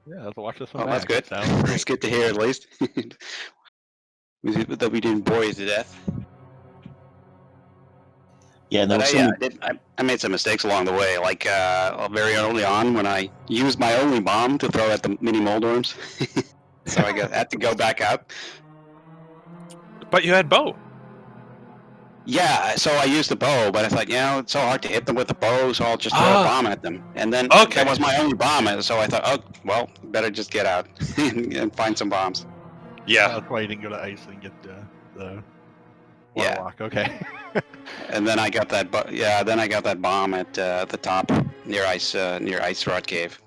Yeah, let's watch this one. Oh, that's good. It's good to hear at least. That we didn't bore you to death. Yeah, no, I made some mistakes along the way, like very early on when I used my only bomb to throw at the mini Moldorms. So I had to go back out. But you had bow. Yeah, so I used the bow, but I thought, it's so hard to hit them with the bow, so I'll just throw a bomb at them. And then that was my only bomb, and so I thought, better just get out and find some bombs. Yeah. That's why you didn't go to ice and get the walk. Okay. And then I got that. Then I got that bomb at the top near Ice Rod Cave.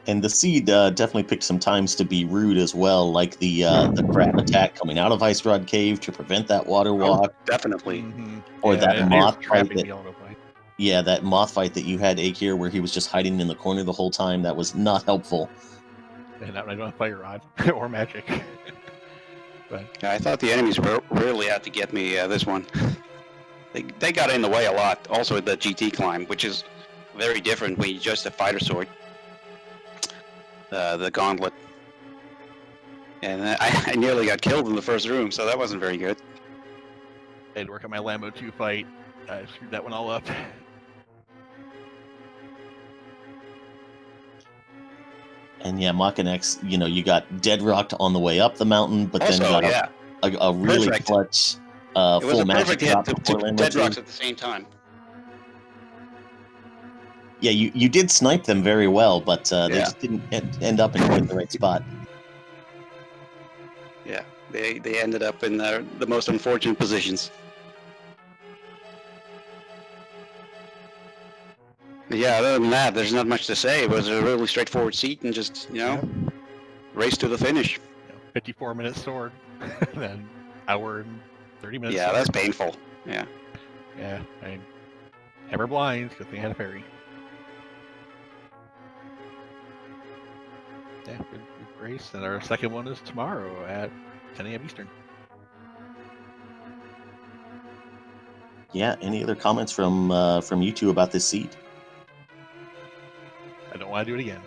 And the seed definitely picked some times to be rude as well, like the crab attack coming out of Ice Rod Cave to prevent that water walk. Definitely. Mm-hmm. Or that moth fight. That moth fight that you had, Eykir, where he was just hiding in the corner the whole time. That was not helpful. And I don't have fire rod or magic. But yeah, I thought the enemies really had to get me this one. They got in the way a lot. Also with the GT climb, which is very different when you just a fighter sword. The Gauntlet. And I nearly got killed in the first room, so that wasn't very good. I had to work on my Lambo 2 fight. I screwed that one all up. And yeah, Makinx, you got dead rocked on the way up the mountain, but also, then got a really clutch full magic drop before Lambo 2. Dead rocks at the same time. Yeah, you did snipe them very well, but they just didn't end up in quite the right spot. Yeah, they ended up in the most unfortunate positions. But yeah, other than that, there's not much to say. It was a really straightforward seat and just, race to the finish. 54-minute sword, and then hour and 30 minutes. Yeah, that's painful. Yeah. Yeah, hammer blinds because they had a parry. Yeah, good race. And our second one is tomorrow at 10 a.m. Eastern. Yeah, any other comments from you two about this seed? I don't want to do it again.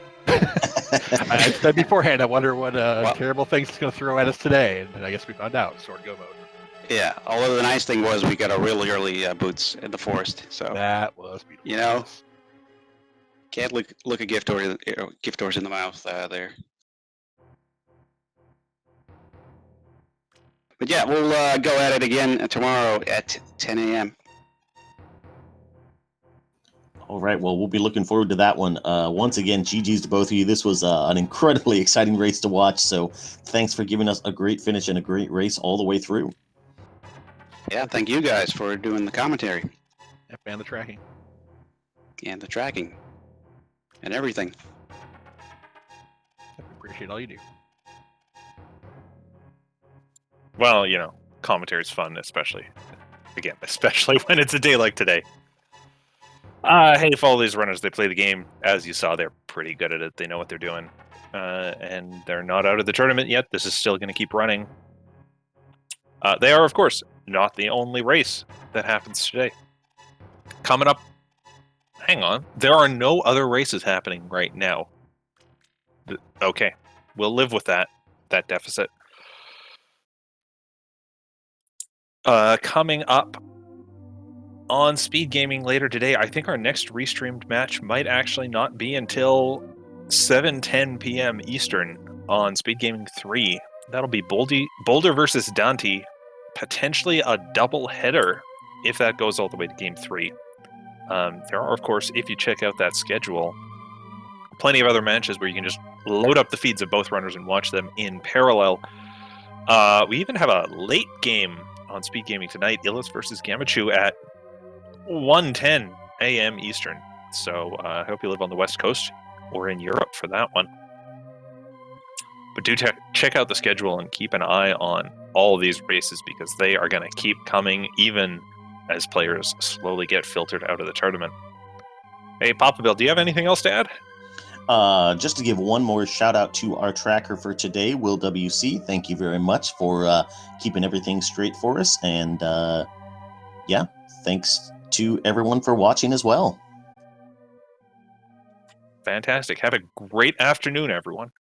I said beforehand, I wonder what terrible things it's going to throw at us today, and I guess we found out. Sword go mode. Yeah, although the nice thing was we got a really early boots in the forest, so that was beautiful. Can't look a gift horse in the mouth there. But yeah, we'll go at it again tomorrow at 10 a.m. All right, well, we'll be looking forward to that one. Once again, GG's to both of you. This was an incredibly exciting race to watch, so thanks for giving us a great finish and a great race all the way through. Yeah, thank you guys for doing the commentary. And the tracking. And the tracking. And everything. I appreciate all you do. Well, commentary is fun, especially when it's a day like today. Hey, follow these runners. They play the game. As you saw, they're pretty good at it. They know what they're doing. And they're not out of the tournament yet. This is still going to keep running. They are, of course, not the only race that happens today. Coming up, hang on. There are no other races happening right now. Okay, we'll live with that deficit. Coming up on SpeedGaming later today, I think our next restreamed match might actually not be until 7:10 p.m. Eastern on SpeedGaming 3. That'll be Boulder versus Dante, potentially a double header if that goes all the way to Game 3. There are, of course, if you check out that schedule, plenty of other matches where you can just load up the feeds of both runners and watch them in parallel. We even have a late game on SpeedGaming tonight, Illis versus Gamachu at 1:10 a.m. Eastern. So I hope you live on the West Coast or in Europe for that one. But do check out the schedule and keep an eye on all of these races because they are going to keep coming even as players slowly get filtered out of the tournament. Hey, Papa Bill, do you have anything else to add? Just to give one more shout out to our tracker for today, Will WC. Thank you very much for keeping everything straight for us. And yeah, thanks to everyone for watching as well. Fantastic. Have a great afternoon, everyone.